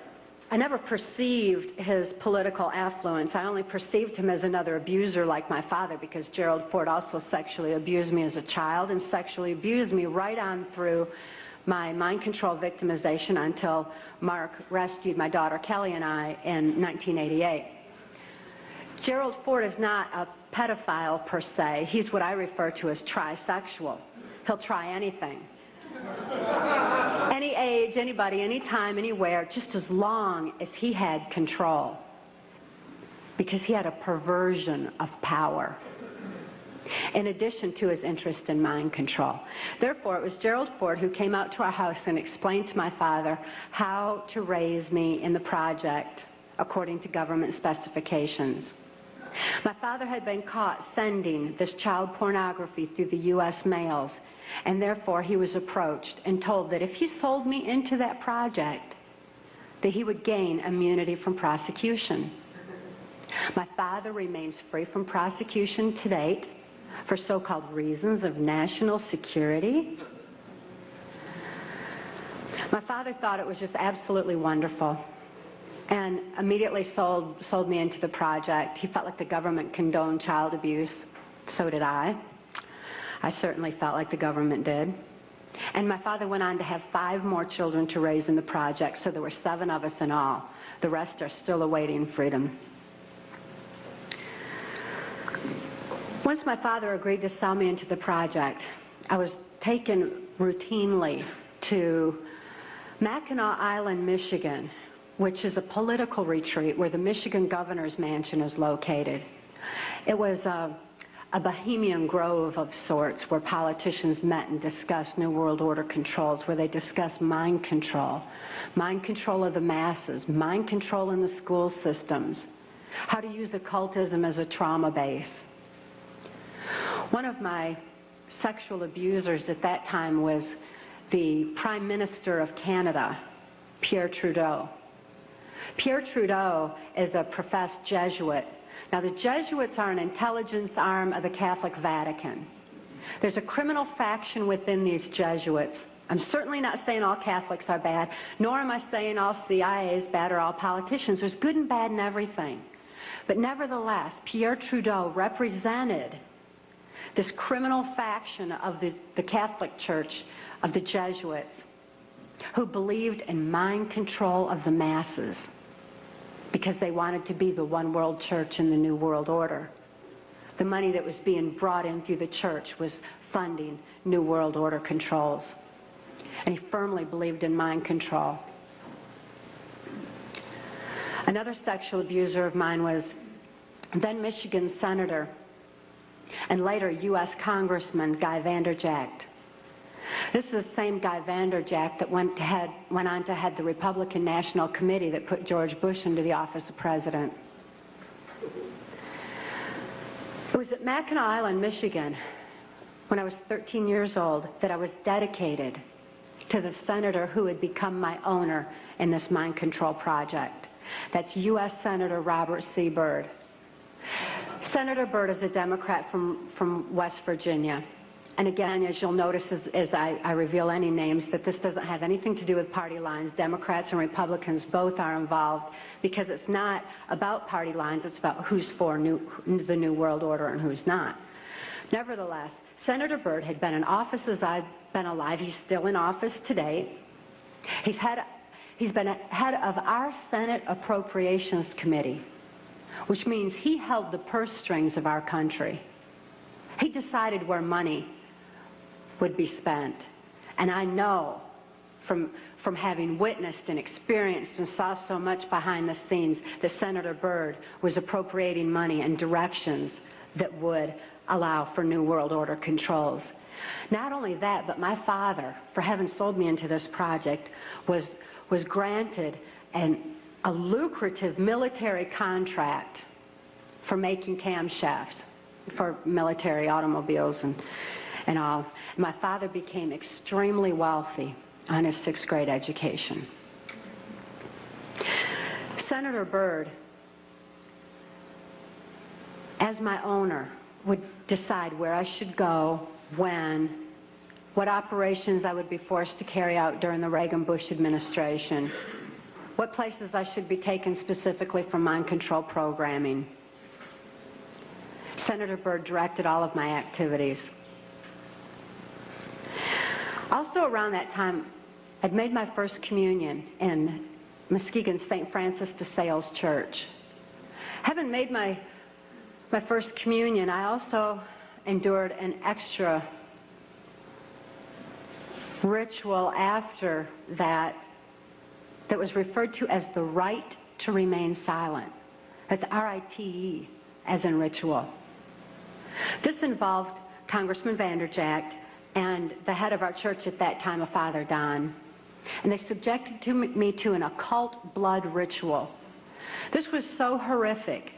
I never perceived his political affluence. I only perceived him as another abuser like my father, because Gerald Ford also sexually abused me as a child and sexually abused me right on through my mind control victimization until Mark rescued my daughter Kelly and I in 1988. Gerald Ford is not a pedophile per se. He's what I refer to as trisexual. He'll try anything. Any age, anybody, anytime, anywhere, just as long as he had control. Because he had a perversion of power, in addition to his interest in mind control. Therefore, it was Gerald Ford who came out to our house and explained to my father how to raise me in the project according to government specifications. My father had been caught sending this child pornography through the U.S. mails, and therefore he was approached and told that if he sold me into that project, that he would gain immunity from prosecution. My father remains free from prosecution to date for so-called reasons of national security. My father thought it was just absolutely wonderful and immediately sold me into the project. He felt like the government condoned child abuse. So did I. I certainly felt like the government did. And my father went on to have 5 more children to raise in the project, so there were 7 of us in all. The rest are still awaiting freedom. Once my father agreed to sell me into the project, I was taken routinely to Mackinac Island, Michigan, which is a political retreat where the Michigan governor's mansion is located. It was a bohemian grove of sorts where politicians met and discussed New World Order controls, where they discussed mind control of the masses, mind control in the school systems, how to use occultism as a trauma base. One of my sexual abusers at that time was the Prime Minister of Canada, Pierre Trudeau. Pierre Trudeau is a professed Jesuit. Now, the Jesuits are an intelligence arm of the Catholic Vatican. There's a criminal faction within these Jesuits. I'm certainly not saying all Catholics are bad, nor am I saying all CIA is bad or all politicians. There's good and bad in everything. But nevertheless, Pierre Trudeau represented this criminal faction of the Catholic Church, of the Jesuits, who believed in mind control of the masses because they wanted to be the one world church in the New World Order. The money that was being brought in through the church was funding New World Order controls. And he firmly believed in mind control. Another sexual abuser of mine was then Michigan Senator and later U.S. Congressman Guy Vanderjagt. This is the same Guy Vanderjagt that went on to head the Republican National Committee that put George Bush into the office of president. It was at Mackinac Island, Michigan, when I was 13 years old, that I was dedicated to the senator who had become my owner in this mind control project. That's U.S. Senator Robert C. Byrd. Senator Byrd is a Democrat from West Virginia. And again, as you'll notice as I reveal any names, that this doesn't have anything to do with party lines. Democrats and Republicans both are involved because it's not about party lines, it's about who's for the New World Order and who's not. Nevertheless, Senator Byrd had been in office as I've been alive. He's still in office today. He's been head of our Senate Appropriations Committee, which means he held the purse strings of our country. He decided where money would be spent. And I know from having witnessed and experienced and saw so much behind the scenes that Senator Byrd was appropriating money in directions that would allow for New World Order controls. Not only that, but my father, for having sold me into this project, was granted a lucrative military contract for making camshafts for military automobiles and all. My father became extremely wealthy on his 6th grade education. Senator Byrd, as my owner, would decide where I should go, when, what operations I would be forced to carry out during the Reagan-Bush administration, what places I should be taken specifically for mind control programming. Senator Byrd directed all of my activities. Also around that time, I'd made my first communion in Muskegon's St. Francis de Sales Church. Having made my first communion, I also endured an extra ritual after that was referred to as the right to remain silent. That's R-I-T-E, as in ritual. This involved Congressman Vanderjagt and the head of our church at that time, a Father Don. And they subjected me to an occult blood ritual. This was so horrific.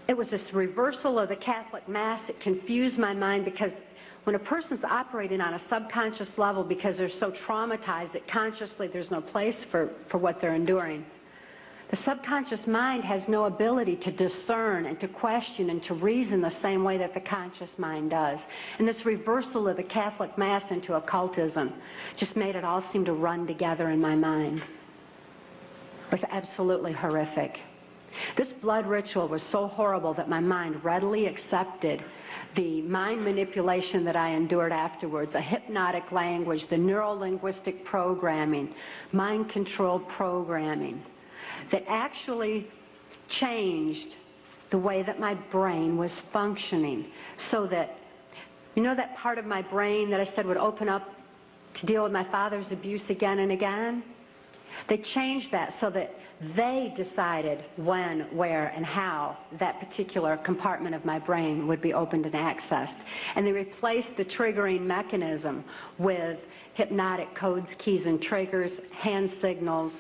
It was this reversal of the Catholic Mass. It confused my mind because when a person's operating on a subconscious level because they're so traumatized that consciously there's no place for what they're enduring, the subconscious mind has no ability to discern and to question and to reason the same way that the conscious mind does. And this reversal of the Catholic Mass into occultism just made it all seem to run together in my mind. It was absolutely horrific. This blood ritual was so horrible that my mind readily accepted the mind manipulation that I endured afterwards, a hypnotic language, the neuro-linguistic programming, mind control programming, that actually changed the way that my brain was functioning, so that, you know, that part of my brain that I said would open up to deal with my father's abuse again and again? They changed that so that they decided when, where, and how that particular compartment of my brain would be opened and accessed. And they replaced the triggering mechanism with hypnotic codes, keys, and triggers, hand signals.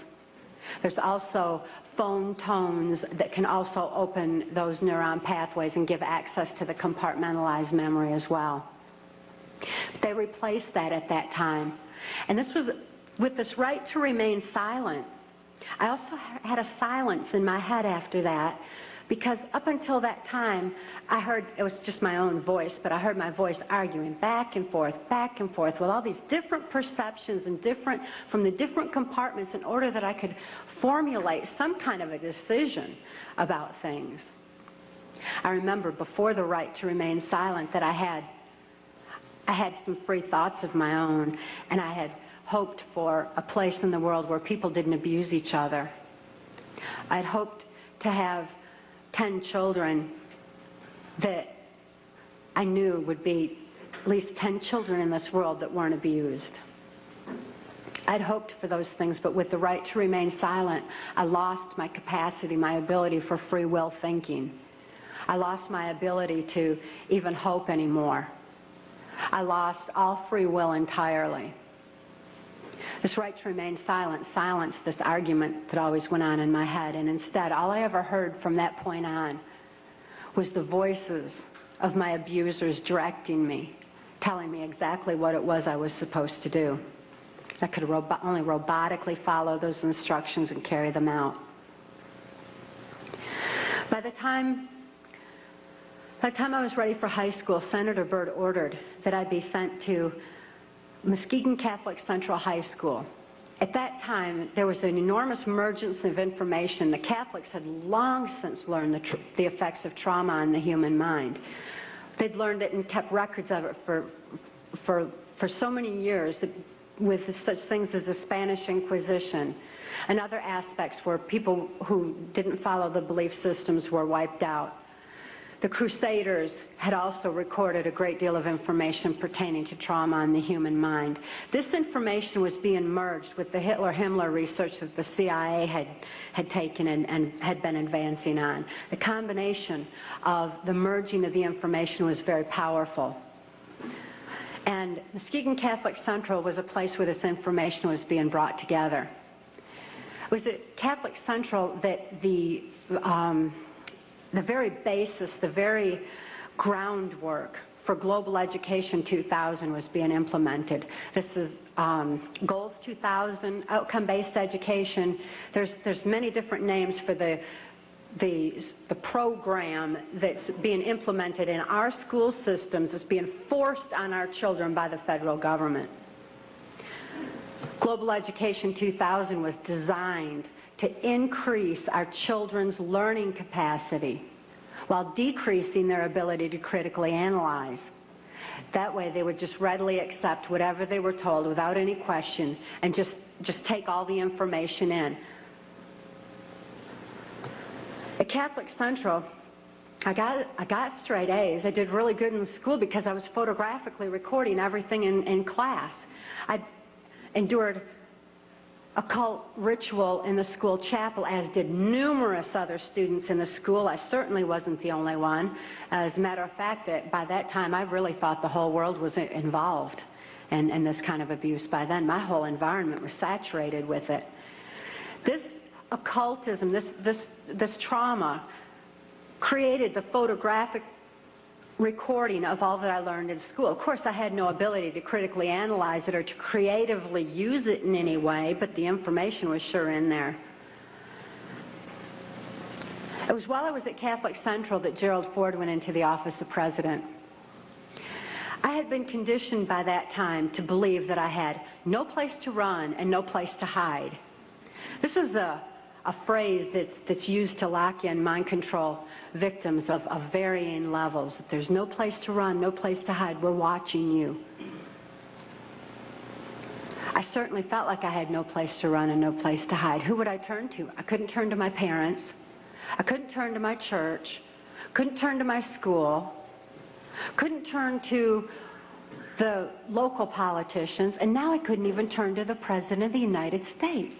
There's also phone tones that can also open those neuron pathways and give access to the compartmentalized memory as well. They replaced that at that time. And this was with this right to remain silent. I also had a silence in my head after that, because up until that time, I heard, it was just my own voice, but I heard my voice arguing back and forth with all these different perceptions and from the different compartments in order that I could formulate some kind of a decision about things. I remember before the right to remain silent that I had some free thoughts of my own, and I had hoped for a place in the world where people didn't abuse each other. I'd hoped to have 10 children that I knew would be at least 10 children in this world that weren't abused. I'd hoped for those things, but with the right to remain silent, I lost my capacity, my ability for free will thinking. I lost my ability to even hope anymore. I lost all free will entirely. This right to remain silent silenced this argument that always went on in my head, and instead, all I ever heard from that point on was the voices of my abusers directing me, telling me exactly what it was I was supposed to do. I could only robotically follow those instructions and carry them out. By the time By the time I was ready for high school, Senator Byrd ordered that I be sent to Muskegon Catholic Central High School. At that time, there was an enormous emergence of information. The Catholics had long since learned the effects of trauma on the human mind. They'd learned it and kept records of it for so many years, with such things as the Spanish Inquisition and other aspects where people who didn't follow the belief systems were wiped out. The Crusaders had also recorded a great deal of information pertaining to trauma on the human mind. This information was being merged with the Hitler-Himmler research that the CIA had taken and had been advancing on. The combination of the merging of the information was very powerful. And Muskegon Catholic Central was a place where this information was being brought together. It was at Catholic Central that the very basis, the very groundwork for Global Education 2000 was being implemented. This is Goals 2000, outcome-based education. There's many different names for the program that's being implemented in our school systems. It's being forced on our children by the federal government. Global Education 2000 was designed to increase our children's learning capacity while decreasing their ability to critically analyze. That way they would just readily accept whatever they were told without any question and just take all the information in. At Catholic Central, I got straight A's. I did really good in school because I was photographically recording everything in class. I endured occult ritual in the school chapel, as did numerous other students in the school. I certainly wasn't the only one. As a matter of fact, by that time, I really thought the whole world was involved in this kind of abuse. By then, my whole environment was saturated with it. This occultism, this trauma, created the photographic recording of all that I learned in school. Of course, I had no ability to critically analyze it or to creatively use it in any way, but the information was sure in there. It was while I was at Catholic Central that Gerald Ford went into the office of president. I had been conditioned by that time to believe that I had no place to run and no place to hide. This is a phrase that's used to lock in mind control victims of varying levels. There's no place to run, no place to hide. We're watching you. I certainly felt like I had no place to run and no place to hide. Who would I turn to? I couldn't turn to my parents. I couldn't turn to my church. Couldn't turn to my school. Couldn't turn to the local politicians. And now I couldn't even turn to the President of the United States.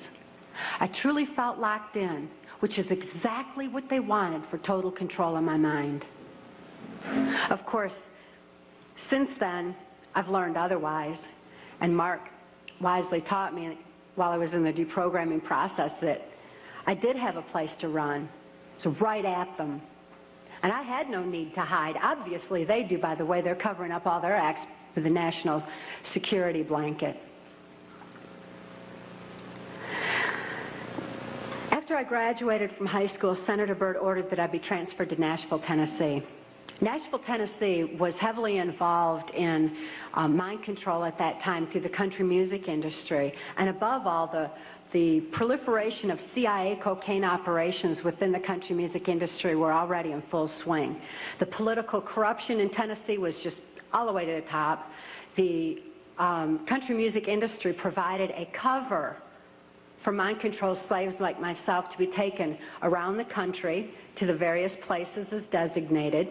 I truly felt locked in, which is exactly what they wanted for total control of my mind. Of course, since then, I've learned otherwise, and Mark wisely taught me while I was in the deprogramming process that I did have a place to run. So right at them. And I had no need to hide. Obviously, they do, by the way. They're covering up all their acts with the national security blanket. After I graduated from high school, Senator Byrd ordered that I be transferred to Nashville, Tennessee. Nashville, Tennessee was heavily involved in mind control at that time through the country music industry, and above all, the proliferation of CIA cocaine operations within the country music industry were already in full swing. The political corruption in Tennessee was just all the way to the top. The country music industry provided a cover for mind-controlled slaves like myself to be taken around the country to the various places as designated,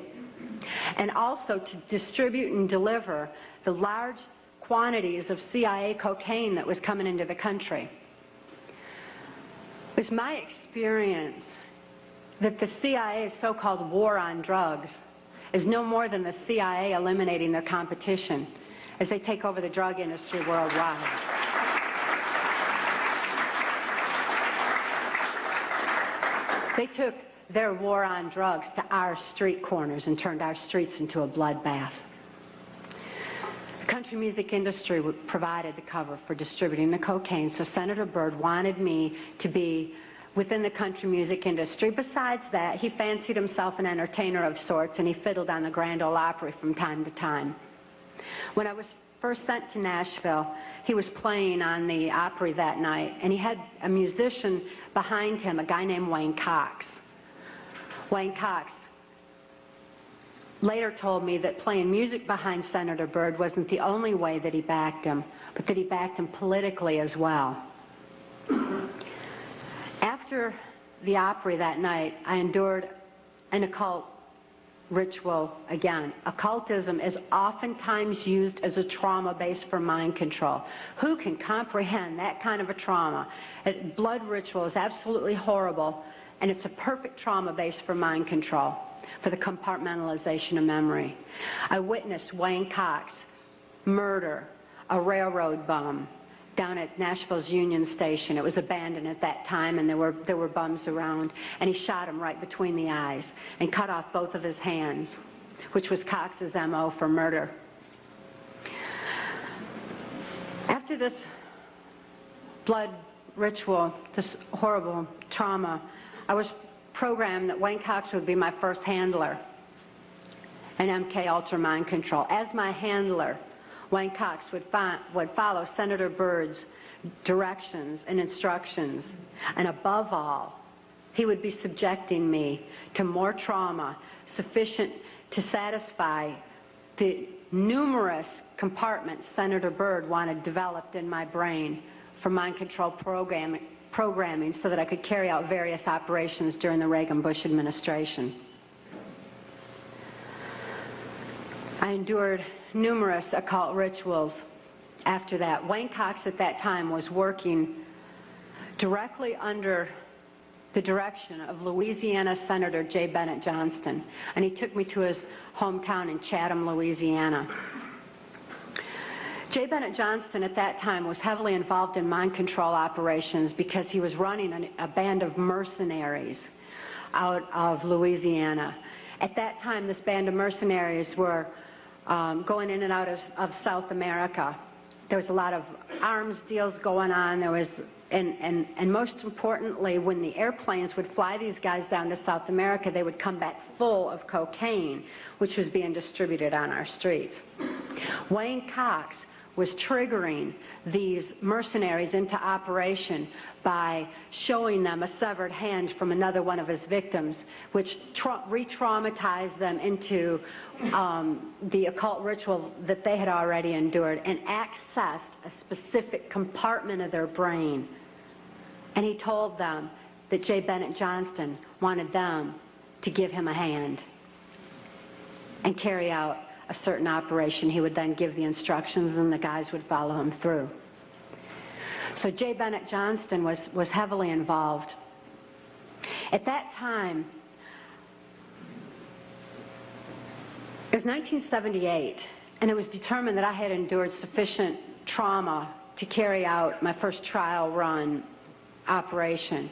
and also to distribute and deliver the large quantities of CIA cocaine that was coming into the country. It was my experience that the CIA's so-called war on drugs is no more than the CIA eliminating their competition as they take over the drug industry worldwide. They took their war on drugs to our street corners and turned our streets into a bloodbath. The country music industry provided the cover for distributing the cocaine, so Senator Byrd wanted me to be within the country music industry. Besides that, he fancied himself an entertainer of sorts, and he fiddled on the Grand Ole Opry from time to time. When I was first sent to Nashville, he was playing on the Opry that night, and he had a musician behind him, a guy named Wayne Cox. Wayne Cox later told me that playing music behind Senator Byrd wasn't the only way that he backed him, but that he backed him politically as well. After the Opry that night, I endured an occult ritual again. Occultism is oftentimes used as a trauma base for mind control. Who can comprehend that kind of a trauma? A blood ritual is absolutely horrible, and it's a perfect trauma base for mind control, for the compartmentalization of memory. I witnessed Wayne Cox murder a railroad bum down at Nashville's Union Station. It was abandoned at that time, and there were bums around, and he shot him right between the eyes and cut off both of his hands, which was Cox's MO for murder. After this blood ritual, this horrible trauma, I was programmed that Wayne Cox would be my first handler in MK Ultra Mind Control. As my handler, Wayne Cox would follow Senator Byrd's directions and instructions, and above all, he would be subjecting me to more trauma sufficient to satisfy the numerous compartments Senator Byrd wanted developed in my brain for mind control programming so that I could carry out various operations during the Reagan-Bush administration. I endured numerous occult rituals after that. Wayne Cox at that time was working directly under the direction of Louisiana Senator J. Bennett Johnston, and he took me to his hometown in Chatham, Louisiana. J. Bennett Johnston at that time was heavily involved in mind control operations because he was running a band of mercenaries out of Louisiana. At that time, this band of mercenaries were going in and out of South America. There was a lot of arms deals going on. There was, and most importantly, when the airplanes would fly these guys down to South America, they would come back full of cocaine, which was being distributed on our streets. Wayne Cox was triggering these mercenaries into operation by showing them a severed hand from another one of his victims, which re-traumatized them into the occult ritual that they had already endured and accessed a specific compartment of their brain. And he told them that J. Bennett Johnston wanted them to give him a hand and carry out a certain operation. He would then give the instructions and the guys would follow him through. So J. Bennett Johnston was heavily involved. At that time, it was 1978, and it was determined that I had endured sufficient trauma to carry out my first trial run operation.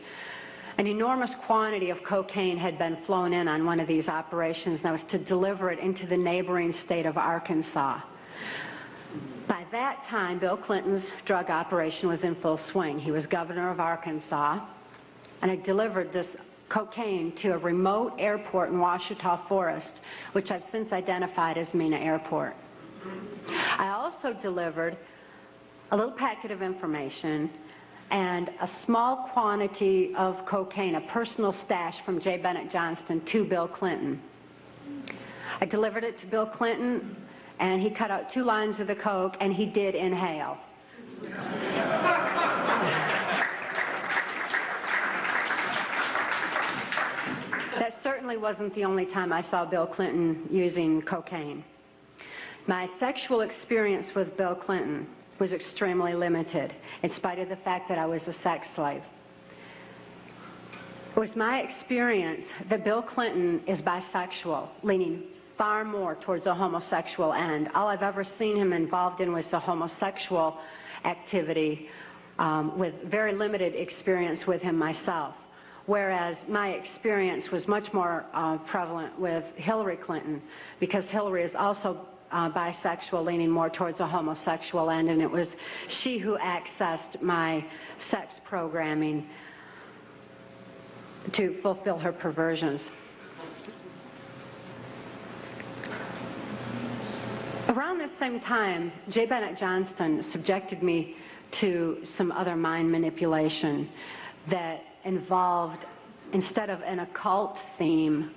An enormous quantity of cocaine had been flown in on one of these operations, and I was to deliver it into the neighboring state of Arkansas. By that time, Bill Clinton's drug operation was in full swing. He was governor of Arkansas, and I delivered this cocaine to a remote airport in Ouachita Forest, which I've since identified as Mena Airport. I also delivered a little packet of information and a small quantity of cocaine, a personal stash from J. Bennett Johnston, to Bill Clinton. I delivered it to Bill Clinton, and he cut out 2 lines of the coke, and he did inhale. That certainly wasn't the only time I saw Bill Clinton using cocaine. My sexual experience with Bill Clinton was extremely limited, in spite of the fact that I was a sex slave. It was my experience that Bill Clinton is bisexual, leaning far more towards a homosexual end. All I've ever seen him involved in was the homosexual activity, with very limited experience with him myself. Whereas my experience was much more prevalent with Hillary Clinton, because Hillary is also bisexual, leaning more towards a homosexual end, and it was she who accessed my sex programming to fulfill her perversions. Around this same time, J. Bennett Johnston subjected me to some other mind manipulation that involved, instead of an occult theme,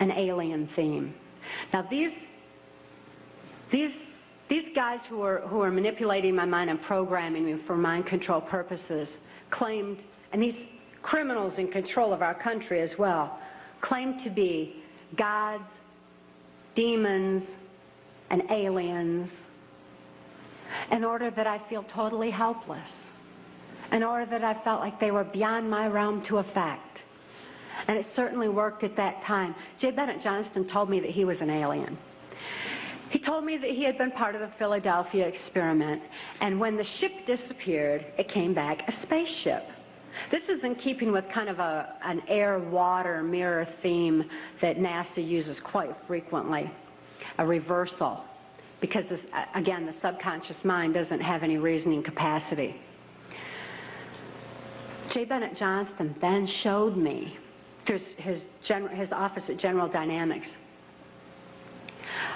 an alien theme. Now these guys who are manipulating my mind and programming me for mind control purposes claimed, and these criminals in control of our country as well, claimed to be gods, demons, and aliens, in order that I feel totally helpless, in order that I felt like they were beyond my realm to affect. And it certainly worked at that time. J. Bennett Johnston told me that he was an alien. He told me that he had been part of the Philadelphia experiment, and when the ship disappeared, it came back a spaceship. This is in keeping with kind of an air-water mirror theme that NASA uses quite frequently, a reversal, because, again, the subconscious mind doesn't have any reasoning capacity. J. Bennett Johnston then showed me, through his office at General Dynamics,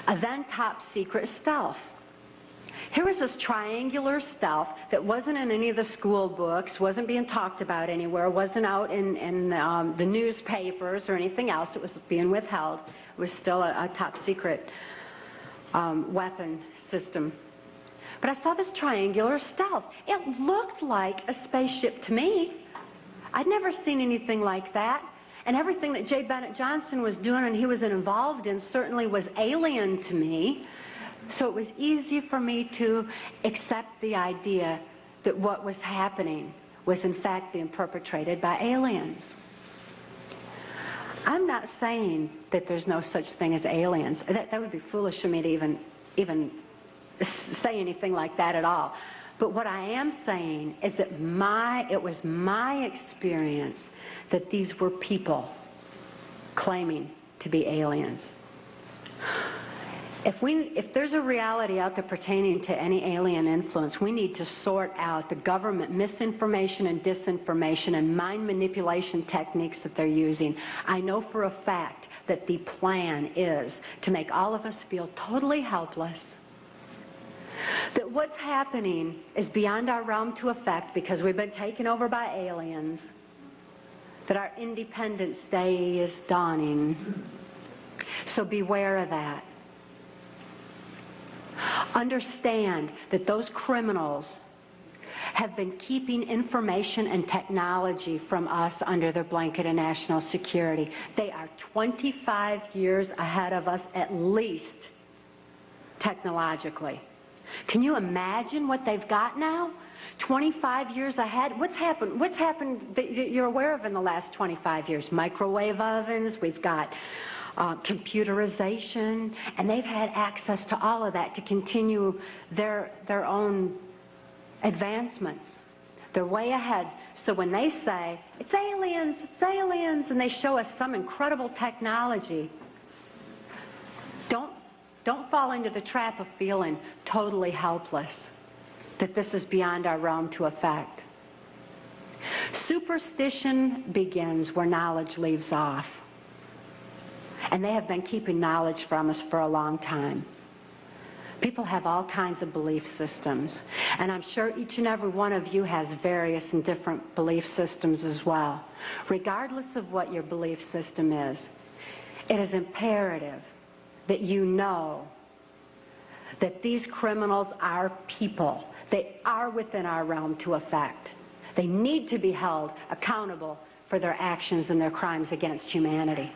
a then top-secret stealth. Here was this triangular stealth that wasn't in any of the school books, wasn't being talked about anywhere, wasn't out in the newspapers or anything else. It was being withheld. It was still a top-secret weapon system. But I saw this triangular stealth. It looked like a spaceship to me. I'd never seen anything like that. And everything that J. Bennett Johnston was doing and he was involved in certainly was alien to me. So it was easy for me to accept the idea that what was happening was in fact being perpetrated by aliens. I'm not saying that there's no such thing as aliens. That would be foolish for me to even say anything like that at all. But what I am saying is that it was my experience that these were people claiming to be aliens. If there's a reality out there pertaining to any alien influence, we need to sort out the government misinformation and disinformation and mind manipulation techniques that they're using. I know for a fact that the plan is to make all of us feel totally helpless, that what's happening is beyond our realm to affect because we've been taken over by aliens, that our Independence Day is dawning. So beware of that. Understand that those criminals have been keeping information and technology from us under their blanket of national security. They are 25 years ahead of us at least, technologically. Can you imagine what they've got now? 25 years ahead? What's happened that you're aware of in the last 25 years? Microwave ovens, we've got computerization, and they've had access to all of that to continue their own advancements. They're way ahead. So when they say, it's aliens, and they show us some incredible technology, don't fall into the trap of feeling totally helpless, that this is beyond our realm to affect. Superstition begins where knowledge leaves off. And they have been keeping knowledge from us for a long time. People have all kinds of belief systems. And I'm sure each and every one of you has various and different belief systems as well. Regardless of what your belief system is, it is imperative that you know that these criminals are people. They are within our realm to affect. They need to be held accountable for their actions and their crimes against humanity.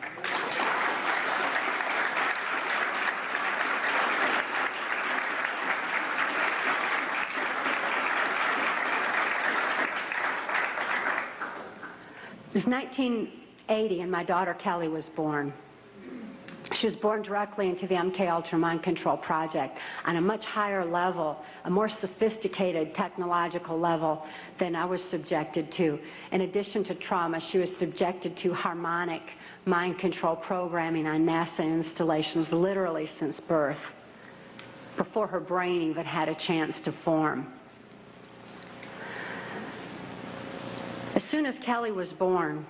It was 1980 and my daughter Kelly was born. She was born directly into the MK Ultra Mind Control Project on a much higher level, a more sophisticated technological level than I was subjected to. In addition to trauma, she was subjected to harmonic mind control programming on NASA installations literally since birth, before her brain even had a chance to form. As soon as Kelly was born,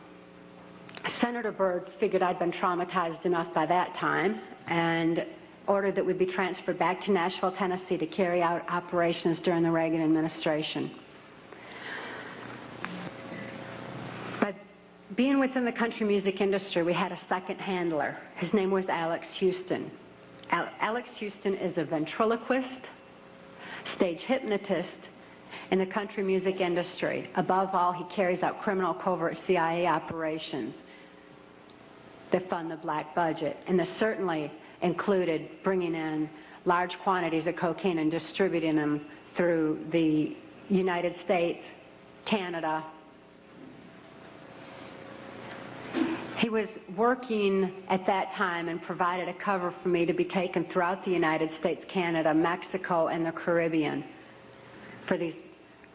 Senator Byrd figured I'd been traumatized enough by that time and ordered that we be transferred back to Nashville, Tennessee to carry out operations during the Reagan administration. But being within the country music industry, we had a second handler. His name was Alex Houston. Alex Houston is a ventriloquist, stage hypnotist in the country music industry. Above all, he carries out criminal covert CIA operations that fund the black budget, and this certainly included bringing in large quantities of cocaine and distributing them through the United States, Canada. He was working at that time and provided a cover for me to be taken throughout the United States, Canada, Mexico, and the Caribbean for these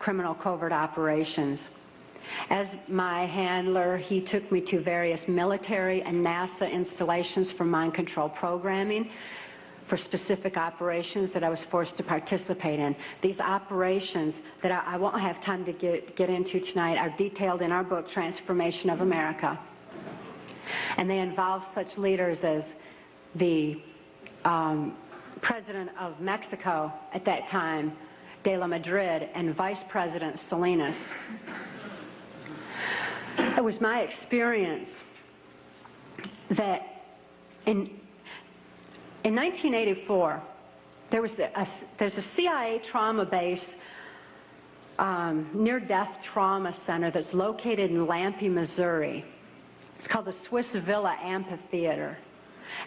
criminal covert operations. As my handler, he took me to various military and NASA installations for mind control programming for specific operations that I was forced to participate in. These operations that I won't have time to get into tonight are detailed in our book, Transformation of America. And they involve such leaders as the President of Mexico at that time, De La Madrid, and Vice President Salinas. It was my experience that in 1984, there's a CIA trauma base, near-death trauma center that's located in Lampe, Missouri. It's called the Swiss Villa Amphitheater.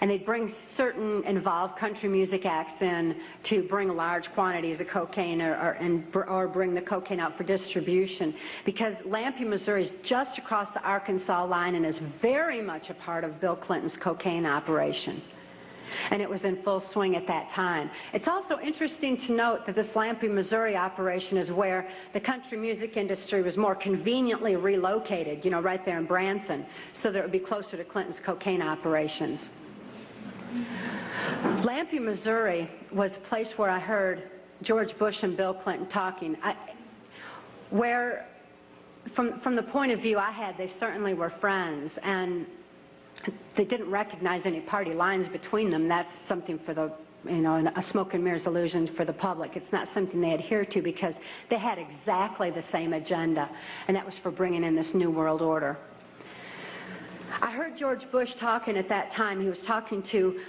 And they'd bring certain involved country music acts in to bring large quantities of cocaine or bring the cocaine out for distribution, because Lampe, Missouri is just across the Arkansas line and is very much a part of Bill Clinton's cocaine operation. And it was in full swing at that time. It's also interesting to note that this Lampe, Missouri operation is where the country music industry was more conveniently relocated, you know, right there in Branson, so that it would be closer to Clinton's cocaine operations. Lampe, Missouri was a place where I heard George Bush and Bill Clinton talking, where from the point of view I had, they certainly were friends, and they didn't recognize any party lines between them. That's something for the, you know, a smoke and mirrors illusion for the public. It's not something they adhere to, because they had exactly the same agenda, and that was for bringing in this new world order. I heard George Bush talking at that time. He was talking to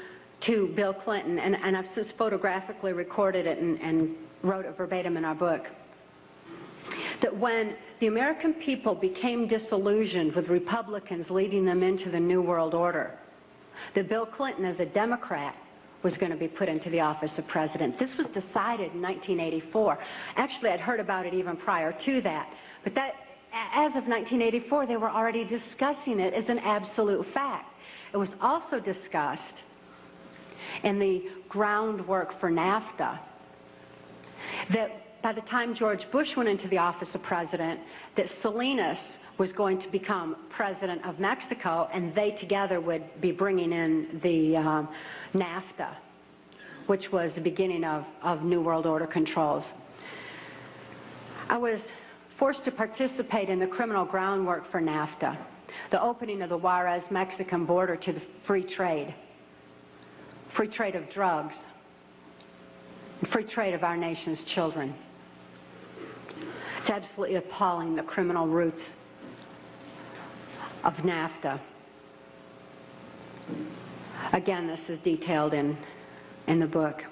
Bill Clinton, and I've since photographically recorded it and wrote it verbatim in our book, that when the American people became disillusioned with Republicans leading them into the New World Order, that Bill Clinton, as a Democrat, was going to be put into the office of president. This was decided in 1984. Actually, I'd heard about it even prior to that, but that, as of 1984, they were already discussing it as an absolute fact. It was also discussed in the groundwork for NAFTA that by the time George Bush went into the office of president, that Salinas was going to become president of Mexico, and they together would be bringing in the NAFTA, which was the beginning of New World Order controls. I was forced to participate in the criminal groundwork for NAFTA, the opening of the Juarez-Mexican border to the free trade of drugs, free trade of our nation's children. It's absolutely appalling, the criminal roots of NAFTA. Again, this is detailed in the book.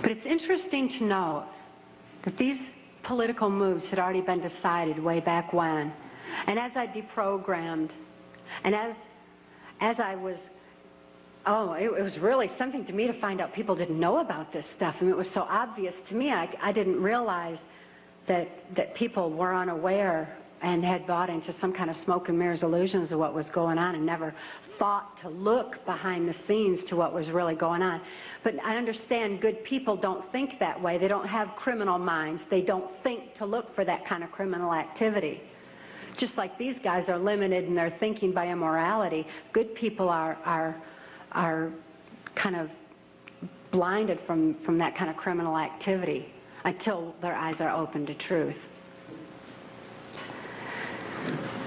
But it's interesting to note that these political moves had already been decided way back when. And as I deprogrammed, and as I was, it was really something to me to find out people didn't know about this stuff. I mean, it was so obvious to me. I didn't realize that people were unaware and had bought into some kind of smoke and mirrors illusions of what was going on, and never thought to look behind the scenes to what was really going on. But I understand good people don't think that way. They don't have criminal minds. They don't think to look for that kind of criminal activity. Just like these guys are limited in their thinking by immorality, good people are kind of blinded from that kind of criminal activity until their eyes are open to truth.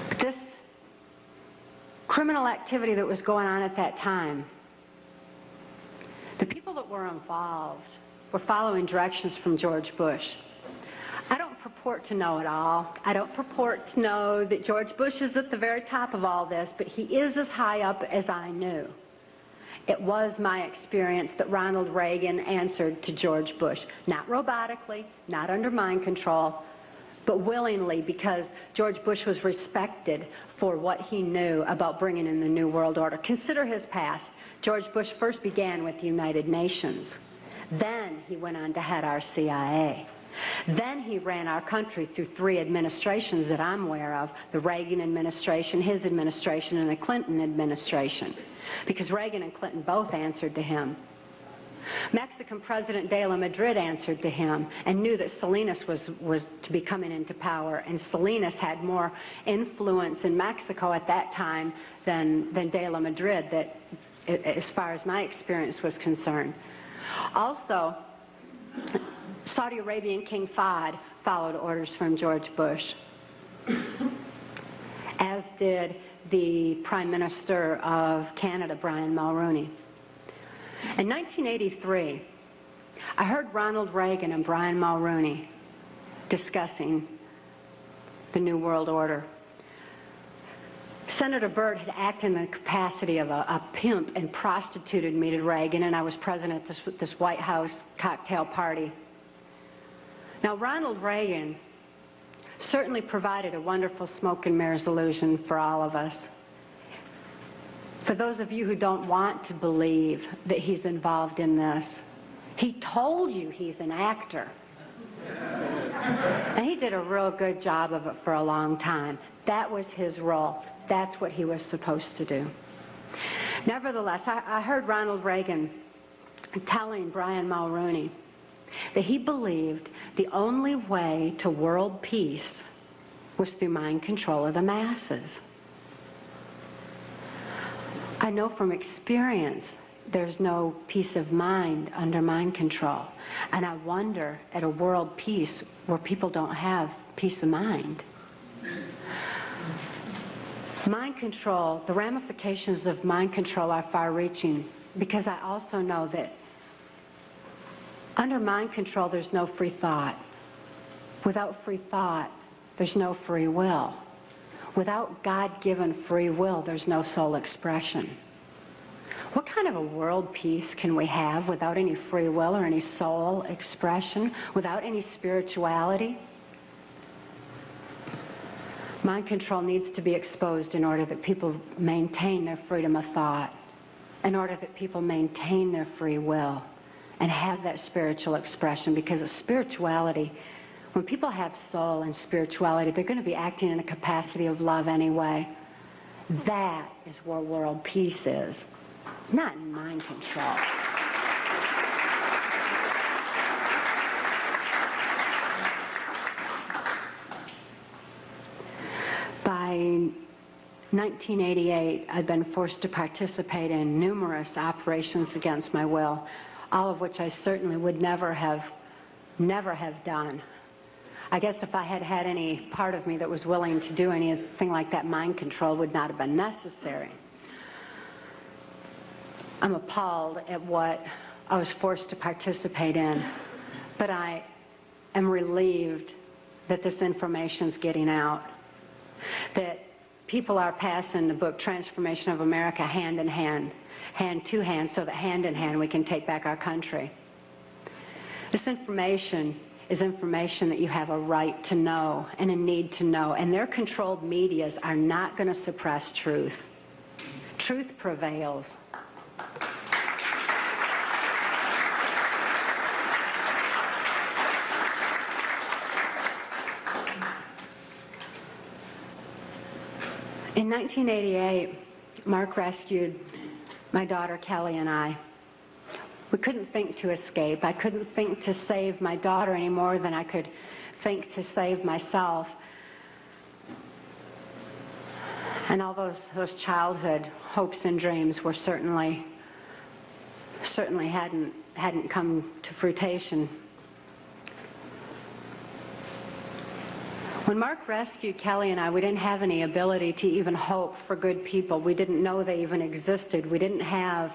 But this criminal activity that was going on at that time. The people that were involved were following directions from George Bush. I don't purport to know it all. I don't purport to know that George Bush is at the very top of all this, but he is as high up as I knew. It was my experience that Ronald Reagan answered to George Bush, not robotically, not under mind control, but willingly, because George Bush was respected for what he knew about bringing in the New World Order. Consider his past. George Bush first began with the United Nations. Then he went on to head our CIA. Then he ran our country through 3 administrations that I'm aware of, the Reagan administration, his administration, and the Clinton administration, because Reagan and Clinton both answered to him. Mexican President de la Madrid answered to him and knew that Salinas was to be coming into power, and Salinas had more influence in Mexico at that time than de la Madrid, that, as far as my experience was concerned. Also, Saudi Arabian King Fahd followed orders from George Bush, as did the Prime Minister of Canada, Brian Mulroney. In 1983, I heard Ronald Reagan and Brian Mulroney discussing the New World Order. Senator Byrd had acted in the capacity of a pimp and prostituted me to Reagan, and I was present at this White House cocktail party. Now, Ronald Reagan certainly provided a wonderful smoke and mirrors illusion for all of us. For those of you who don't want to believe that he's involved in this, he told you he's an actor. And he did a real good job of it for a long time. That was his role. That's what he was supposed to do. Nevertheless, I heard Ronald Reagan telling Brian Mulroney that he believed the only way to world peace was through mind control of the masses. I know from experience there's no peace of mind under mind control. And I wonder at a world peace where people don't have peace of mind. Mind control, the ramifications of mind control are far-reaching, because I also know that under mind control there's no free thought. Without free thought, there's no free will. Without God-given free will, there's no soul expression. What kind of a world peace can we have without any free will or any soul expression, without any spirituality? Mind control needs to be exposed in order that people maintain their freedom of thought, in order that people maintain their free will and have that spiritual expression, because of spirituality, when people have soul and spirituality, they're going to be acting in a capacity of love anyway. That is where world peace is, not in mind control. By 1988, I'd been forced to participate in numerous operations against my will, all of which I certainly would never have done. I guess if I had had any part of me that was willing to do anything like that, mind control would not have been necessary. I'm appalled at what I was forced to participate in, but I am relieved that this information is getting out, that people are passing the book Transformation of America hand in hand, hand to hand, so that hand in hand we can take back our country. This information is information that you have a right to know and a need to know, and their controlled medias are not going to suppress truth. Truth prevails. In 1988, Mark rescued my daughter Kelly and I. We couldn't think to escape. I couldn't think to save my daughter any more than I could think to save myself. And all those childhood hopes and dreams were certainly hadn't come to fruition. When Mark rescued Kelly and I, we didn't have any ability to even hope for good people. We didn't know they even existed. We didn't have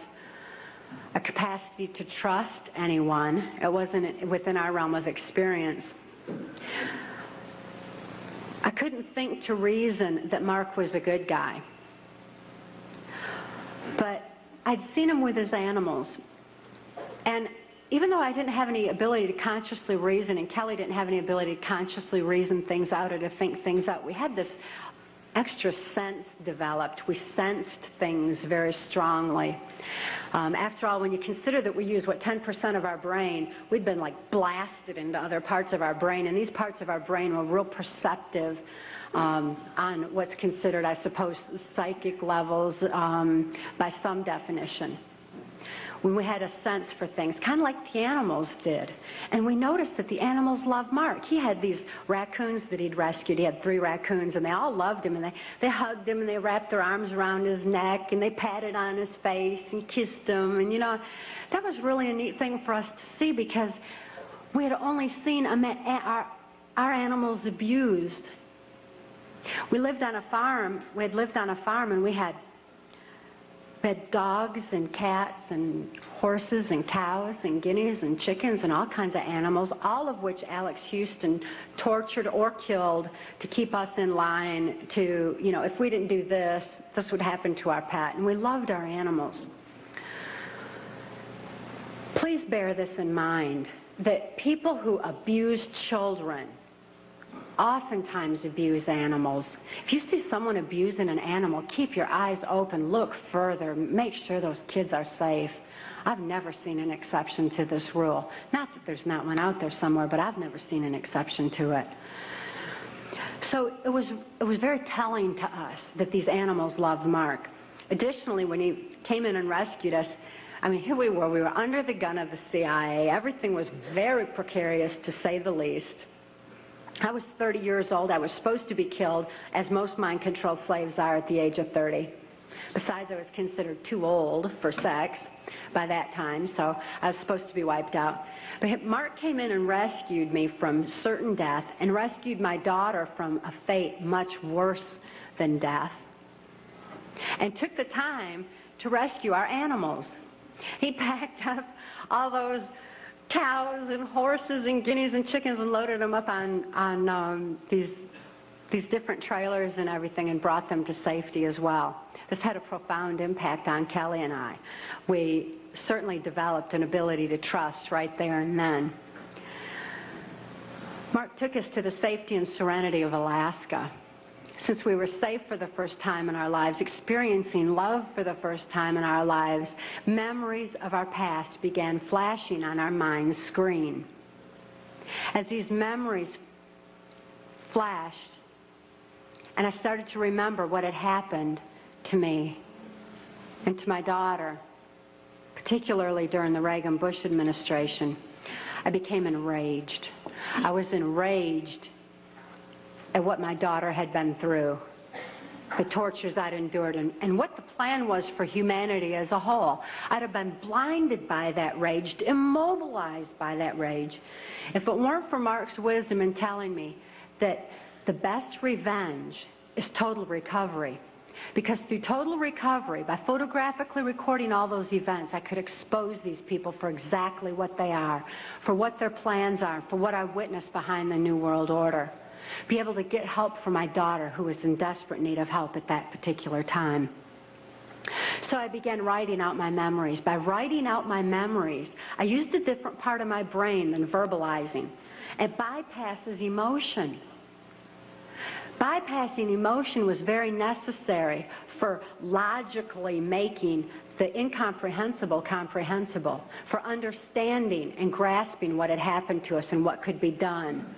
a capacity to trust anyone. It wasn't within our realm of experience. I couldn't think to reason that Mark was a good guy. But I'd seen him with his animals. And even though I didn't have any ability to consciously reason, and Kelly didn't have any ability to consciously reason things out or to think things out, we had this extra sense developed. We sensed things very strongly. After all, when you consider that we use, 10% of our brain, we'd been like blasted into other parts of our brain, and these parts of our brain were real perceptive on what's considered, I suppose, psychic levels by some definition. When we had a sense for things, kind of like the animals did. And we noticed that the animals loved Mark. He had these raccoons that he'd rescued. He had 3 raccoons, and they all loved him, and they hugged him, and they wrapped their arms around his neck, and they patted on his face and kissed him. And, you know, that was really a neat thing for us to see, because we had only seen our animals abused. We lived on a farm. We had lived on a farm, and we had dogs and cats and horses and cows and guineas and chickens and all kinds of animals, all of which Alex Houston tortured or killed to keep us in line to, you know, if we didn't do this, this would happen to our pet. And we loved our animals. Please bear this in mind, that people who abuse children oftentimes abuse animals. If you see someone abusing an animal, keep your eyes open, look further, make sure those kids are safe. I've never seen an exception to this rule. Not that there's not one out there somewhere, but I've never seen an exception to it. So it was very telling to us that these animals loved Mark. Additionally, when he came in and rescued us, I mean, here we were under the gun of the CIA. Everything was very precarious, to say the least. I was 30 years old. I was supposed to be killed, as most mind-controlled slaves are at the age of 30. Besides, I was considered too old for sex by that time, so I was supposed to be wiped out. But Mark came in and rescued me from certain death and rescued my daughter from a fate much worse than death, and took the time to rescue our animals. He packed up all those cows and horses and guineas and chickens and loaded them up on these different trailers and everything, and brought them to safety as well. This had a profound impact on Kelly and I. We certainly developed an ability to trust right there and then. Mark took us to the safety and serenity of Alaska. Since we were safe for the first time in our lives, experiencing love for the first time in our lives, memories of our past began flashing on our mind's screen. As these memories flashed, and I started to remember what had happened to me and to my daughter, particularly during the Reagan-Bush administration, I became enraged. I was enraged at what my daughter had been through, the tortures I'd endured, and what the plan was for humanity as a whole. I'd have been blinded by that rage, immobilized by that rage, if it weren't for Mark's wisdom in telling me that the best revenge is total recovery. Because through total recovery, by photographically recording all those events, I could expose these people for exactly what they are, for what their plans are, for what I witnessed behind the New World Order. Be able to get help for my daughter, who was in desperate need of help at that particular time. So I began writing out my memories. By writing out my memories, I used a different part of my brain than verbalizing. It bypasses emotion. Bypassing emotion was very necessary for logically making the incomprehensible comprehensible, for understanding and grasping what had happened to us and what could be done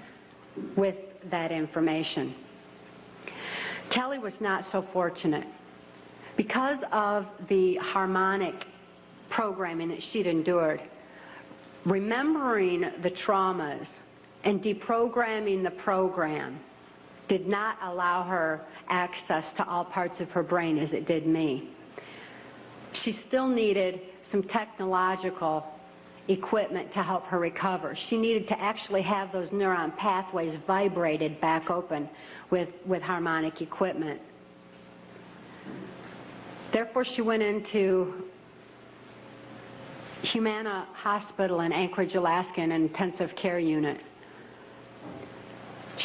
with that information. Kelly was not so fortunate. Because of the harmonic programming that she'd endured, remembering the traumas and deprogramming the program did not allow her access to all parts of her brain as it did me. She still needed some technological equipment to help her recover. She needed to actually have those neuron pathways vibrated back open with harmonic equipment. Therefore, she went into Humana Hospital in Anchorage, Alaska, in an intensive care unit.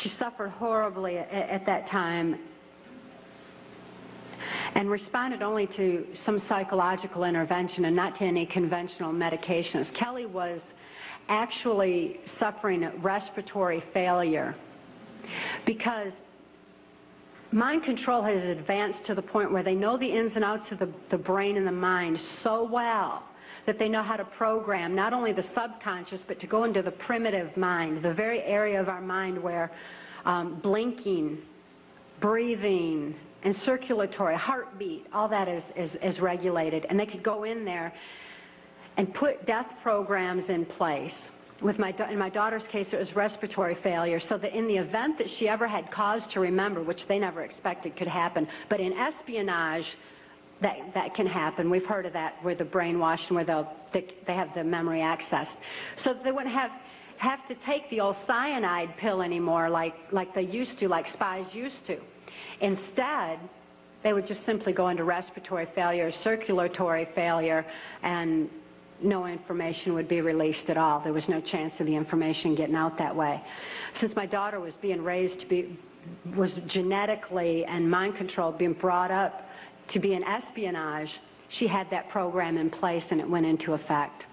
She suffered horribly at that time and responded only to some psychological intervention and not to any conventional medications. Kelly was actually suffering respiratory failure because mind control has advanced to the point where they know the ins and outs of the brain and the mind so well that they know how to program not only the subconscious but to go into the primitive mind, the very area of our mind where blinking, breathing, and circulatory, heartbeat, all that is regulated. And they could go in there and put death programs in place. In my daughter's case, it was respiratory failure, so that in the event that she ever had cause to remember, which they never expected could happen, but in espionage, that can happen. We've heard of that, where the brainwashed and where they have the memory accessed. So they wouldn't have to take the old cyanide pill anymore like they used to, like spies used to. Instead, they would just simply go into respiratory failure, circulatory failure, and no information would be released at all. There was no chance of the information getting out that way. Since my daughter was being raised to be, was genetically and mind controlled, being brought up to be in espionage, she had that program in place and it went into effect.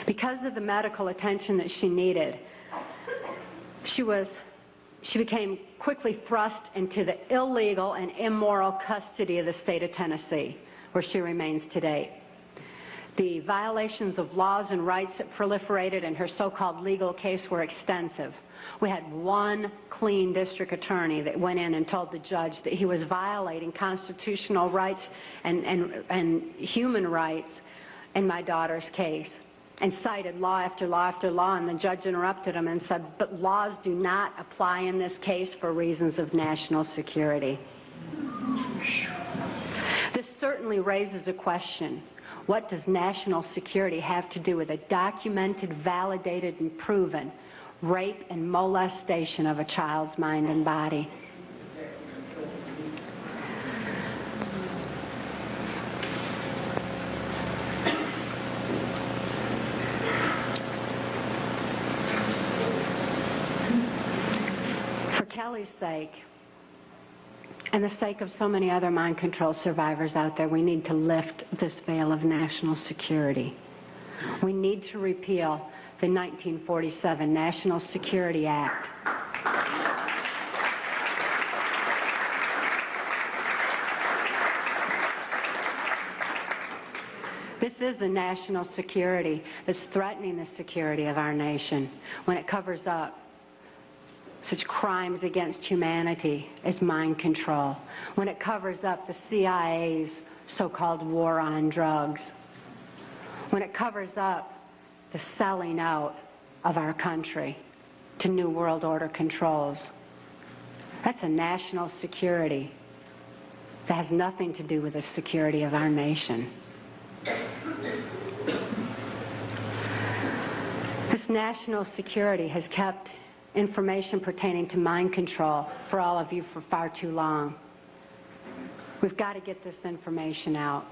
Because of the medical attention that she needed, she became quickly thrust into the illegal and immoral custody of the state of Tennessee, where she remains today. The violations of laws and rights that proliferated in her so-called legal case were extensive. We had one clean district attorney that went in and told the judge that he was violating constitutional rights and human rights in my daughter's case, and cited law after law after law, and the judge interrupted him and said, but laws do not apply in this case for reasons of national security. This certainly raises a question. What does national security have to do with a documented, validated, and proven rape and molestation of a child's mind and body? For Kelly's sake, and the sake of so many other mind control survivors out there, we need to lift this veil of national security. We need to repeal the 1947 National Security Act. This is a national security that's threatening the security of our nation when it covers up such crimes against humanity as mind control, when it covers up the CIA's so-called war on drugs, when it covers up the selling out of our country to New World Order controls. That's a national security that has nothing to do with the security of our nation. This national security has kept information pertaining to mind control for all of you for far too long. We've got to get this information out.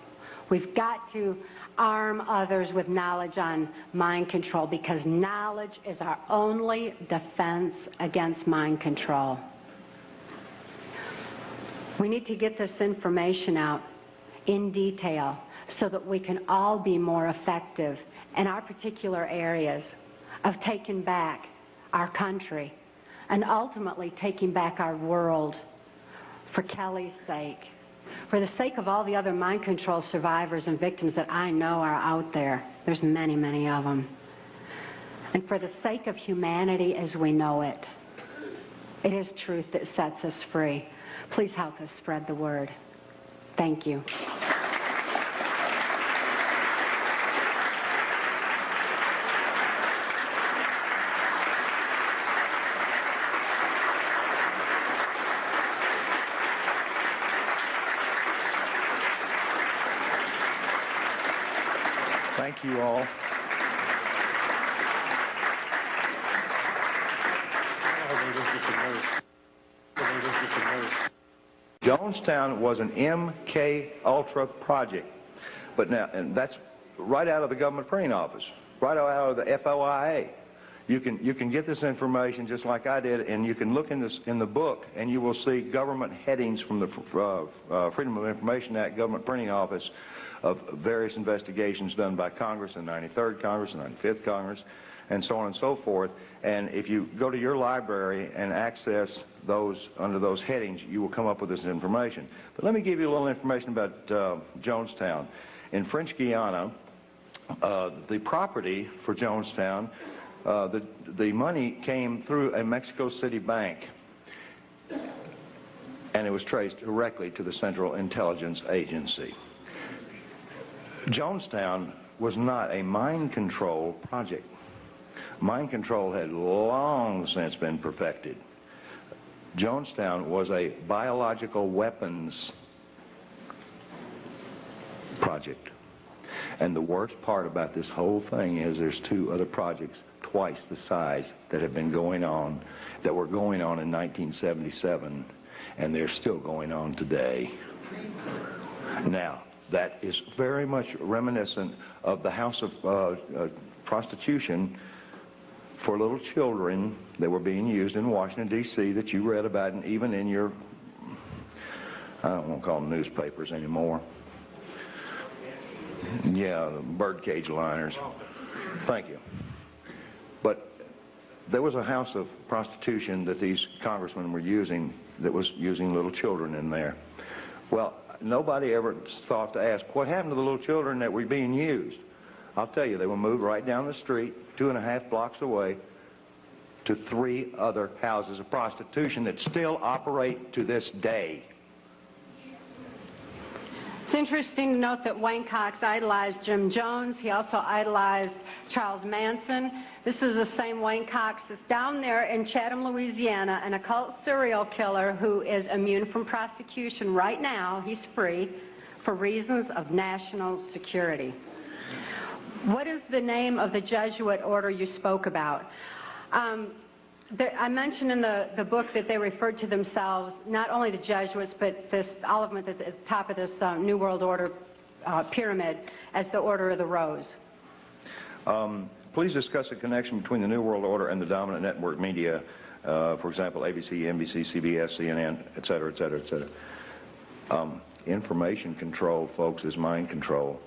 We've got to arm others with knowledge on mind control, because knowledge is our only defense against mind control. We need to get this information out in detail so that we can all be more effective in our particular areas of taking back our country and ultimately taking back our world, for Kelly's sake, for the sake of all the other mind control survivors and victims that I know are out there. There's many, many of them. And for the sake of humanity as we know it. It is truth that sets us free. Please help us spread the word. Thank you. Thank you all. Jonestown was an MK Ultra project, but now, and that's right out of the government printing office, right out of the FOIA. You can get this information just like I did, and you can look in the book, and you will see government headings from the Freedom of Information Act government printing office of various investigations done by Congress, the 93rd Congress, the 95th Congress, and so on and so forth. And if you go to your library and access those under those headings, you will come up with this information. But let me give you a little information about Jonestown. In French Guiana, the property for Jonestown, the money came through a Mexico City bank, and it was traced directly to the Central Intelligence Agency. Jonestown was not a mind control project. Mind control had long since been perfected. Jonestown was a biological weapons project. And the worst part about this whole thing is there's two other projects twice the size that have been going on, that were going on in 1977, and they're still going on today. Now, that is very much reminiscent of the house of prostitution for little children that were being used in Washington, D.C. that you read about, and even in your, I don't want to call them newspapers anymore. Yeah, the birdcage liners. Thank you. But there was a house of prostitution that these congressmen were using that was using little children in there. Well, nobody ever thought to ask, what happened to the little children that were being used? I'll tell you, they were moved right down the street, 2.5 blocks away, to 3 other houses of prostitution that still operate to this day. It's interesting to note that Wayne Cox idolized Jim Jones. He also idolized Charles Manson. This is the same Wayne Cox that's down there in Chatham, Louisiana, an occult serial killer who is immune from prosecution right now. He's free for reasons of national security. What is the name of the Jesuit order you spoke about? I mentioned in the book that they referred to themselves, not only the Jesuits, but all of them at the top of this New World Order pyramid, as the Order of the Rose. Please discuss the connection between the New World Order and the dominant network media, for example, ABC, NBC, CBS, CNN, et cetera, et cetera, et cetera. Information control, folks, is mind control.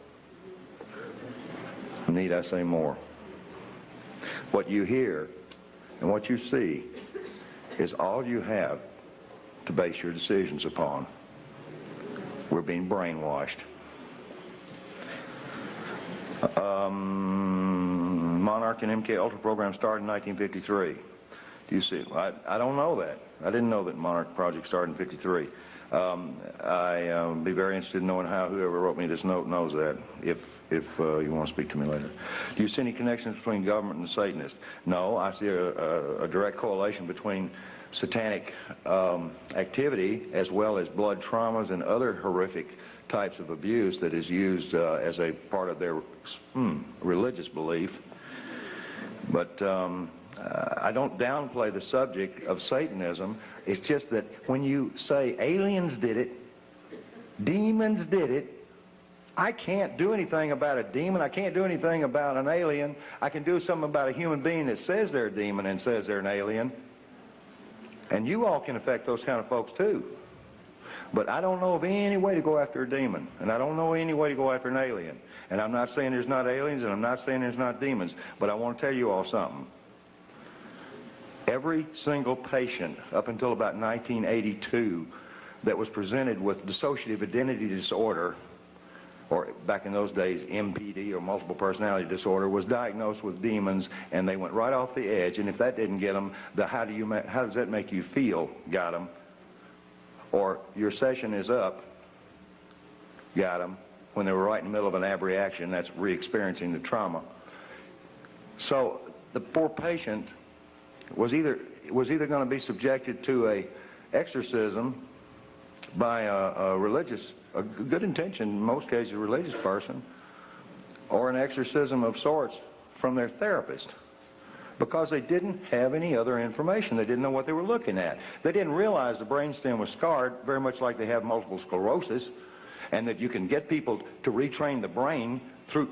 Need I say more? What you hear and what you see is all you have to base your decisions upon. We're being brainwashed. Monarch and MK Ultra program started in 1953. Do you see? I don't know that. I didn't know that Monarch project started in 53. I'd be very interested in knowing how whoever wrote me this note knows that, if you want to speak to me later. Do you see any connections between government and Satanists? No, I see a direct correlation between satanic activity as well as blood traumas and other horrific types of abuse that is used as a part of their religious belief. But I don't downplay the subject of Satanism. It's just that when you say aliens did it, demons did it, I can't do anything about a demon. I can't do anything about an alien. I can do something about a human being that says they're a demon and says they're an alien. And you all can affect those kind of folks too. But I don't know of any way to go after a demon. And I don't know any way to go after an alien. And I'm not saying there's not aliens, and I'm not saying there's not demons. But I want to tell you all something. Every single patient up until about 1982 that was presented with dissociative identity disorder, or back in those days MPD, or multiple personality disorder, was diagnosed with demons, and they went right off the edge. And if that didn't get them, the how does that make you feel got them, or your session is up got them, when they were right in the middle of an abreaction. That's re-experiencing the trauma. So the poor patient was either going to be subjected to a exorcism by a good intention, in most cases, a religious person, or an exorcism of sorts from their therapist. because they didn't have any other information. They didn't know what they were looking at. They didn't realize the brainstem was scarred, very much like they have multiple sclerosis, and that you can get people to retrain the brain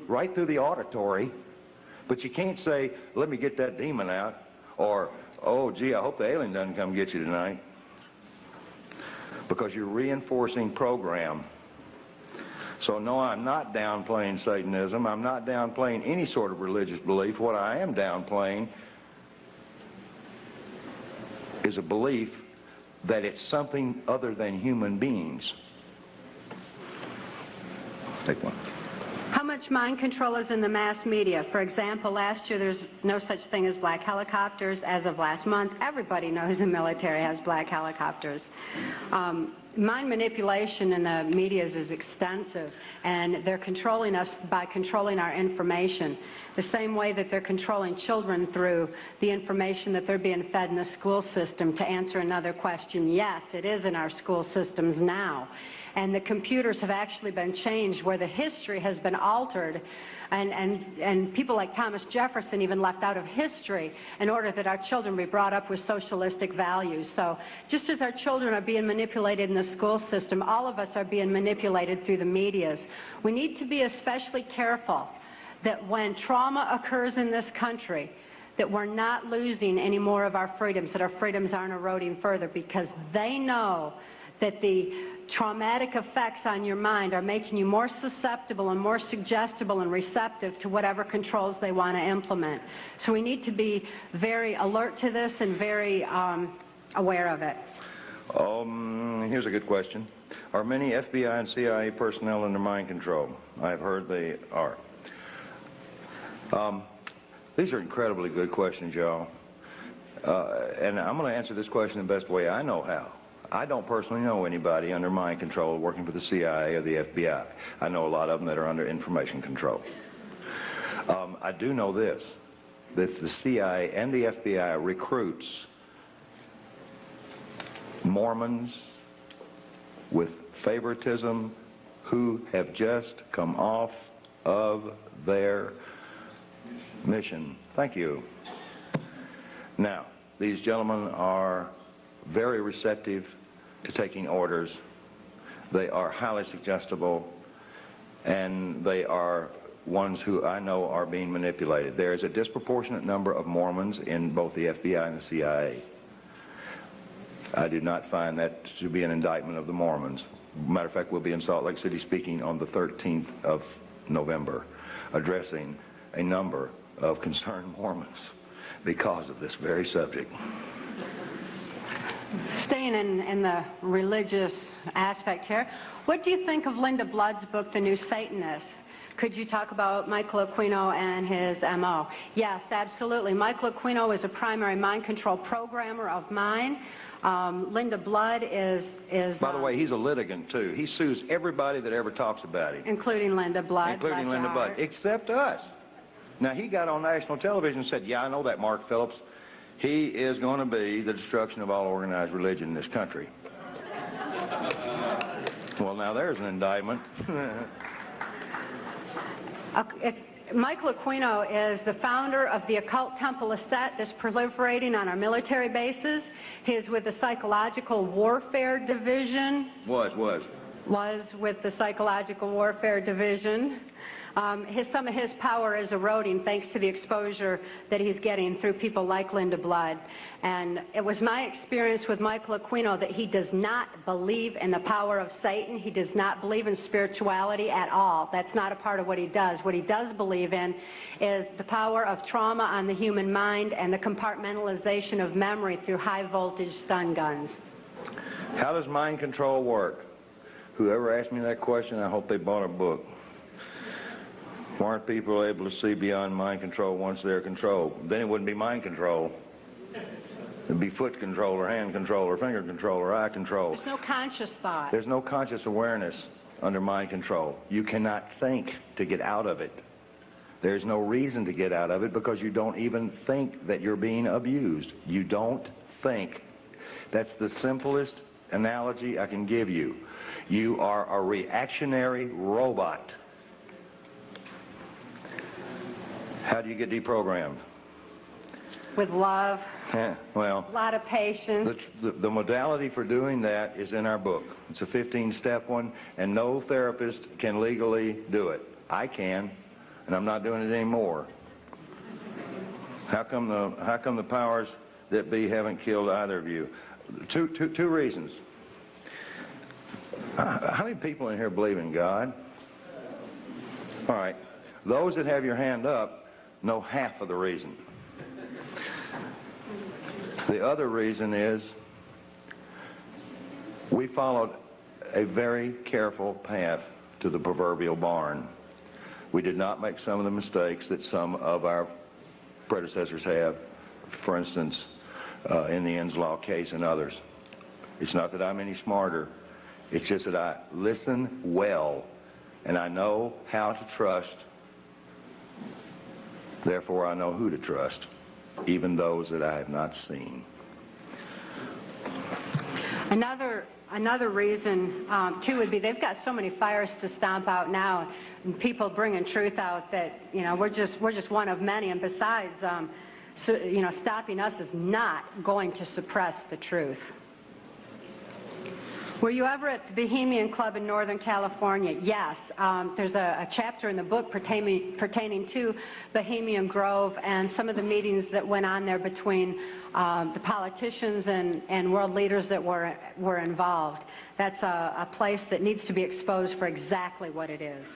right through the auditory, but you can't say, let me get that demon out, or, oh, gee, I hope the alien doesn't come get you tonight, because you're reinforcing program. So no, I'm not downplaying Satanism. I'm not downplaying any sort of religious belief. What I am downplaying is a belief that it's something other than human beings. Take one. How much mind control is in the mass media? For example, last year there's no such thing as black helicopters. As of last month, everybody knows the military has black helicopters. Mind manipulation in the media is extensive, and they're controlling us by controlling our information. The same way that they're controlling children through the information that they're being fed in the school system. To answer another question, yes, it is in our school systems now. And the computers have actually been changed where the history has been altered, and people like Thomas Jefferson even left out of history in order that our children be brought up with socialistic values. So just as our children are being manipulated in the school system, all of us are being manipulated through the medias. We need to be especially careful that when trauma occurs in this country, that we're not losing any more of our freedoms, that our freedoms aren't eroding further, because they know that the traumatic effects on your mind are making you more susceptible and more suggestible and receptive to whatever controls they want to implement. So we need to be very alert to this and very aware of it. Here's a good question. Are many FBI and CIA personnel under mind control? I've heard they are. These are incredibly good questions, y'all. And I'm going to answer this question the best way I know how. I don't personally know anybody under mind control working for the CIA or the FBI. I know a lot of them that are under information control. I do know this, that the CIA and the FBI recruits Mormons with favoritism who have just come off of their mission. Thank you. Now, these gentlemen are very receptive to taking orders. They are highly suggestible, and they are ones who I know are being manipulated. There is a disproportionate number of Mormons in both the FBI and the CIA. I do not find that to be an indictment of the Mormons. Matter of fact, we'll be in Salt Lake City speaking on the 13th of November, addressing a number of concerned Mormons because of this very subject. Staying in the religious aspect here, what do you think of Linda Blood's book, The New Satanists? Could you talk about Michael Aquino and his M.O.? Yes, absolutely. Michael Aquino is a primary mind control programmer of mine. Linda Blood is... By the way, he's a litigant, too. He sues everybody that ever talks about him. Including Linda Blood. Including Linda Blood, except us. Now, he got on national television and said, yeah, I know that, Mark Phillips. He is going to be the destruction of all organized religion in this country. Well, now there's an indictment. Michael Aquino is the founder of the occult temple of Set that's proliferating on our military bases. He is with the Psychological Warfare Division. Was with the Psychological Warfare Division. Some of his power is eroding thanks to the exposure that he's getting through people like Linda Blood. And it was my experience with Michael Aquino that he does not believe in the power of Satan. He does not believe in spirituality at all. That's not a part of what he does. What he does believe in is the power of trauma on the human mind and the compartmentalization of memory through high voltage stun guns. How does mind control work? Whoever asked me that question, I hope they bought a book. Why aren't people able to see beyond mind control once they're controlled? Then it wouldn't be mind control. It'd be foot control or hand control or finger control or eye control. There's no conscious thought. There's no conscious awareness under mind control. You cannot think to get out of it. There's no reason to get out of it because you don't even think that you're being abused. You don't think. That's the simplest analogy I can give you. You are a reactionary robot. How do you get deprogrammed? with love, well, a lot of patience. the modality for doing that is in our book. It's a 15-step one, and no therapist can legally do it. I can, and I'm not doing it anymore. How come the powers that be haven't killed either of you? Two reasons. How many people in here believe in God? All right. Those that have your hand up know half of the reason. The other reason is we followed a very careful path to the proverbial barn. We did not make some of the mistakes that some of our predecessors have, for instance, in the Inslaw case and others. It's not that I'm any smarter. It's just that I listen well, and I know how to trust. Therefore, I know who to trust, even those that I have not seen. Another reason, too, would be they've got so many fires to stomp out now, and people bringing truth out that, you know, we're just one of many. And besides, stopping us is not going to suppress the truth. Were you ever at the Bohemian Club in Northern California? Yes. There's a chapter in the book pertaining to Bohemian Grove and some of the meetings that went on there between the politicians and world leaders that were involved. That's a place that needs to be exposed for exactly what it is.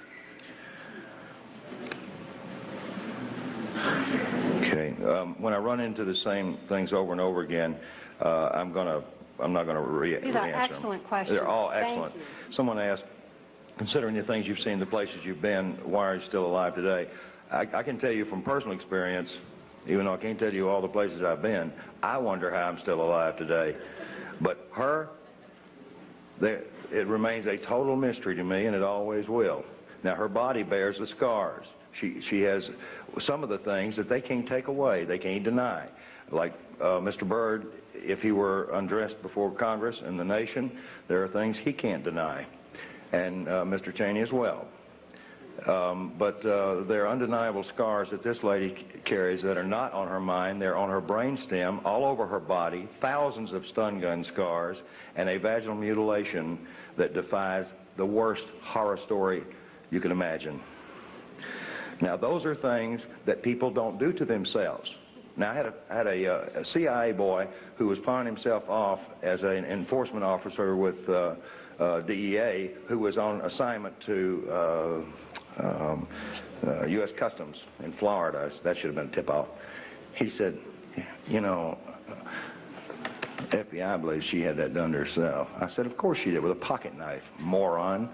Okay. When I run into the same things over and over again, I'm not going to re-answer them. These are excellent questions. They're all excellent. Thank you. Someone asked, considering the things you've seen, the places you've been, why are you still alive today? I can tell you from personal experience, even though I can't tell you all the places I've been, I wonder how I'm still alive today. But it remains a total mystery to me, and it always will. Now, her body bears the scars. She has some of the things that they can't take away, they can't deny. Like Mr. Byrd, if he were undressed before Congress and the nation, there are things he can't deny, and Mr. Cheney as well. But there are undeniable scars that this lady carries that are not on her mind. They're on her brainstem, all over her body, thousands of stun gun scars, and a vaginal mutilation that defies the worst horror story you can imagine. Now, those are things that people don't do to themselves. Now, I had a CIA boy who was pawning himself off as an enforcement officer with DEA, who was on assignment to U.S. Customs in Florida. That should have been a tip-off. He said, you know, FBI believes she had that done to herself. I said, of course she did, with a pocket knife, moron.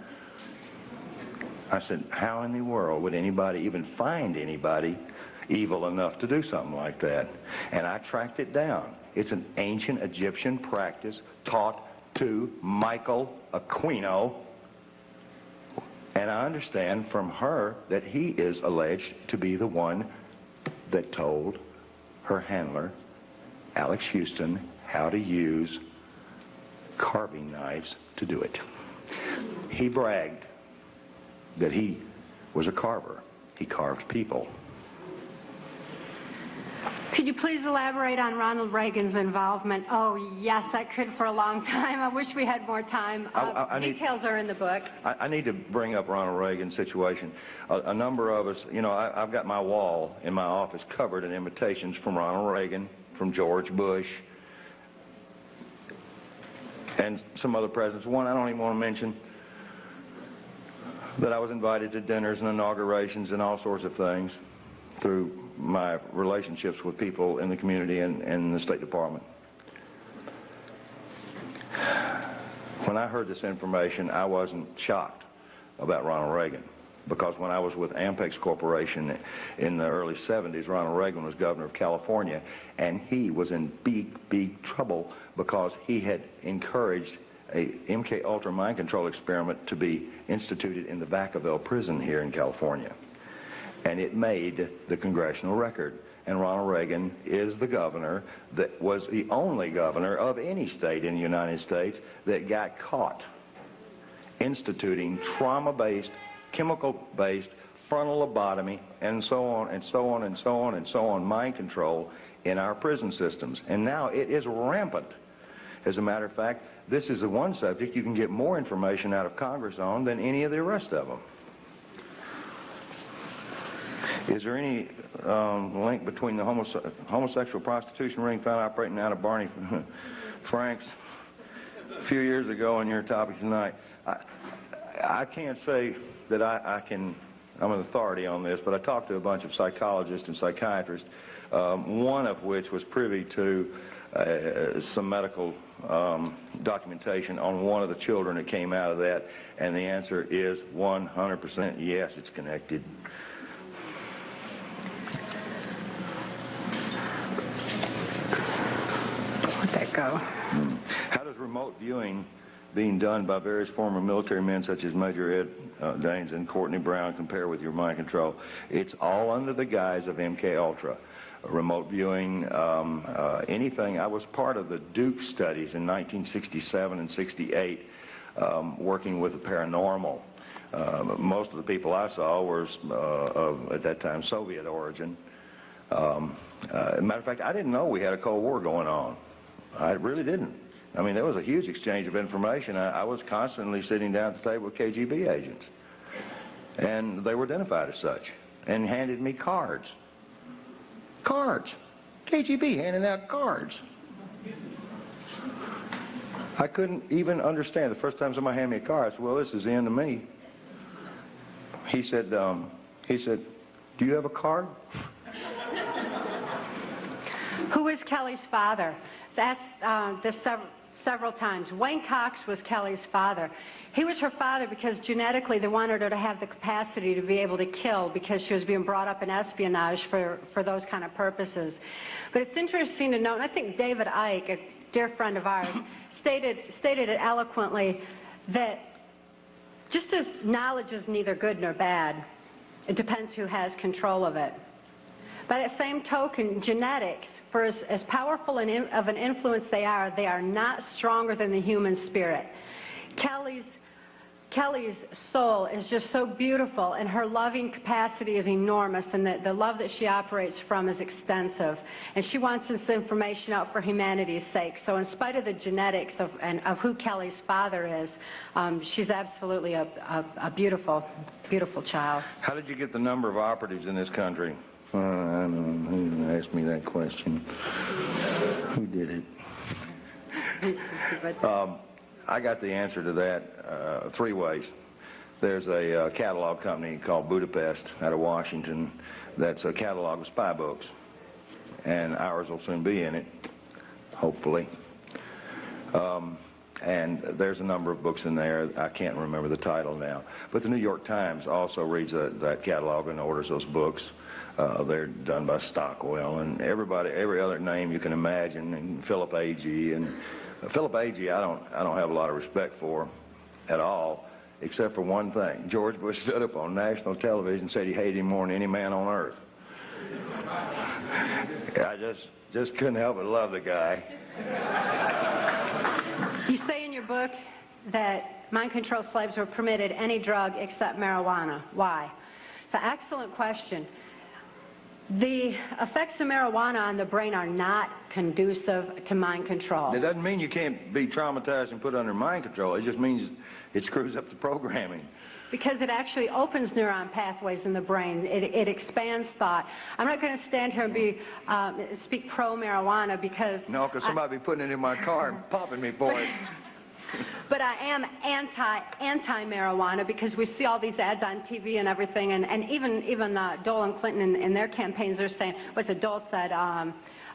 I said, how in the world would anybody even find anybody evil enough to do something like that? And I tracked it down. It's an ancient Egyptian practice taught to Michael Aquino. And I understand from her that he is alleged to be the one that told her handler, Alex Houston, how to use carving knives to do it. He bragged that he was a carver. He carved people. Could you please elaborate on Ronald Reagan's involvement? Oh, yes, I could for a long time. I wish we had more time. Details are in the book. I need to bring up Ronald Reagan's situation. A number of us, you know, I've got my wall in my office covered in invitations from Ronald Reagan, from George Bush, and some other presidents. One I don't even want to mention, that I was invited to dinners and inaugurations and all sorts of things through my relationships with people in the community and in the State Department. When I heard this information, I wasn't shocked about Ronald Reagan, because when I was with Ampex Corporation in the early 70s, Ronald Reagan was governor of California, and he was in big trouble because he had encouraged a MK Ultra mind control experiment to be instituted in the Vacaville prison here in California. And it made the congressional record. And Ronald Reagan is the governor that was the only governor of any state in the United States that got caught instituting trauma-based, chemical-based frontal lobotomy and so on and so on and so on and so on mind control in our prison systems, and now it is rampant. As a matter of fact, this is the one subject you can get more information out of Congress on than any of the rest of them. Is there any link between the homosexual prostitution ring found operating out of Barney Frank's a few years ago on your topic tonight? I can't say that I'm an authority on this, but I talked to a bunch of psychologists and psychiatrists, one of which was privy to some medical documentation on one of the children that came out of that, and the answer is 100% yes, it's connected. Let that go. How does remote viewing being done by various former military men such as Major Ed Daines and Courtney Brown compare with your mind control? It's all under the guise of MK Ultra. Remote viewing, anything. I was part of the Duke studies in 1967 and 68, working with the paranormal. Most of the people I saw were of, at that time, Soviet origin. As a matter of fact, I didn't know we had a Cold War going on. I really didn't. I mean, there was a huge exchange of information. I was constantly sitting down at the table with KGB agents, and they were identified as such, and handed me cards. Cards. KGB handing out cards. I couldn't even understand. The first time somebody handed me a card, I said, well, this is the end of me. He said, do you have a card? Who is Kelly's father? That's this several times. Wayne Cox was Kelly's father. He was her father because genetically they wanted her to have the capacity to be able to kill because she was being brought up in espionage for those kind of purposes. But it's interesting to note, and I think David Icke, a dear friend of ours, stated it eloquently, that just as knowledge is neither good nor bad, it depends who has control of it. By that same token, genetics, for as powerful of an influence they are not stronger than the human spirit. Kelly's soul is just so beautiful, and her loving capacity is enormous, and the love that she operates from is extensive. And she wants this information out for humanity's sake. So in spite of the genetics of who Kelly's father is, she's absolutely a beautiful, beautiful child. How did you get the number of operatives in this country? I don't know. Who asked me that question? Who did it? I got the answer to that three ways. There's a catalog company called Budapest out of Washington that's a catalog of spy books, and ours will soon be in it, hopefully. And there's a number of books in there. I can't remember the title now. But the New York Times also reads that catalog and orders those books. They're done by Stockwell and every other name you can imagine, and Philip Agee. And Philip Agee, I don't have a lot of respect for at all, except for one thing. George Bush stood up on national television and said he hated him more than any man on earth. I just couldn't help but love the guy. You say in your book that mind-controlled slaves were permitted any drug except marijuana. Why? It's an excellent question. The effects of marijuana on the brain are not conducive to mind control. It doesn't mean you can't be traumatized and put under mind control. It just means it screws up the programming. Because it actually opens neuron pathways in the brain. It expands thought. I'm not going to stand here and speak pro-marijuana because... No, because somebody be putting it in my car and popping me for it. But I am anti-marijuana because we see all these ads on TV and everything, and even Dole and Clinton in their campaigns are saying, what's it, Dole said,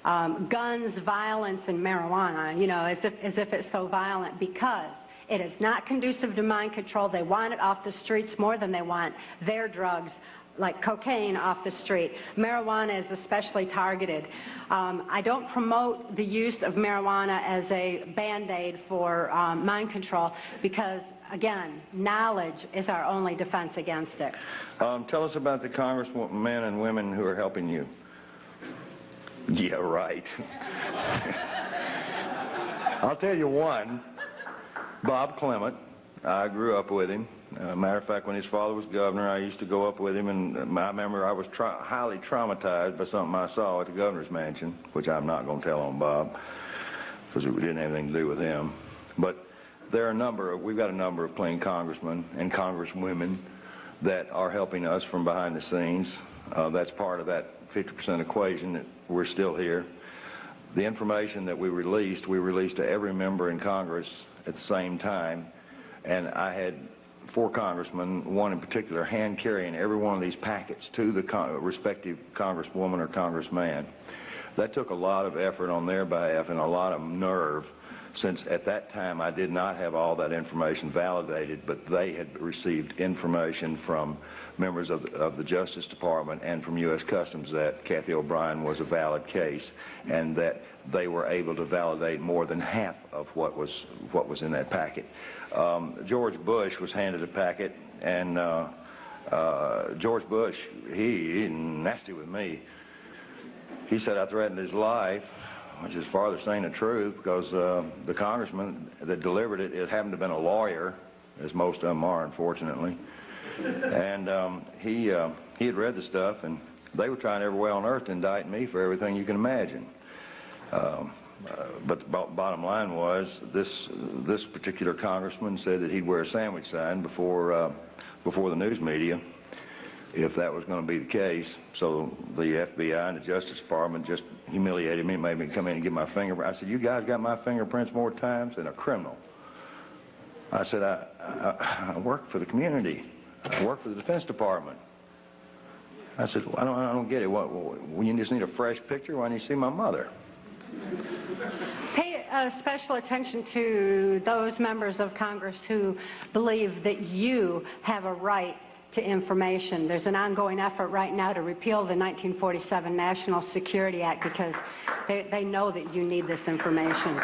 guns, violence, and marijuana, you know, as if it's so violent, because it is not conducive to mind control. They want it off the streets more than they want their drugs, like cocaine, off the street. Marijuana is especially targeted. I don't promote the use of marijuana as a Band-Aid for mind control because, again, knowledge is our only defense against it. Tell us about the congressmen and women who are helping you. Yeah, right. I'll tell you one. Bob Clement I grew up with him. Matter of fact, when his father was governor, I used to go up with him, and I remember I was highly traumatized by something I saw at the governor's mansion, which I'm not going to tell on Bob, because it didn't have anything to do with him. But there are we've got a number of plain congressmen and congresswomen that are helping us from behind the scenes. That's part of that 50% equation that we're still here. The information that we released to every member in Congress at the same time, and I had 4 congressmen, one in particular, hand-carrying every one of these packets to the respective congresswoman or congressman. That took a lot of effort on their behalf and a lot of nerve, since at that time I did not have all that information validated, but they had received information from members of the Justice Department and from U.S. Customs that Cathy O'Brien was a valid case, and that they were able to validate more than half of what was in that packet. George Bush was handed a packet, and George Bush, he's nasty with me. He said I threatened his life, which is farther saying the truth, because the congressman that delivered it happened to have been a lawyer, as most of them are, unfortunately. And he had read the stuff, and they were trying every way on earth to indict me for everything you can imagine. But the bottom line was, this particular congressman said that he'd wear a sandwich sign before the news media if that was going to be the case. So the FBI and the Justice Department just humiliated me, made me come in and get my fingerprint. I said, you guys got my fingerprints more times than a criminal. I said, I work for the community. I work for the Defense Department. I said, well, I don't get it. When you just need a fresh picture, why don't you see my mother? Pay special attention to those members of Congress who believe that you have a right to information. There's an ongoing effort right now to repeal the 1947 National Security Act because they know that you need this information.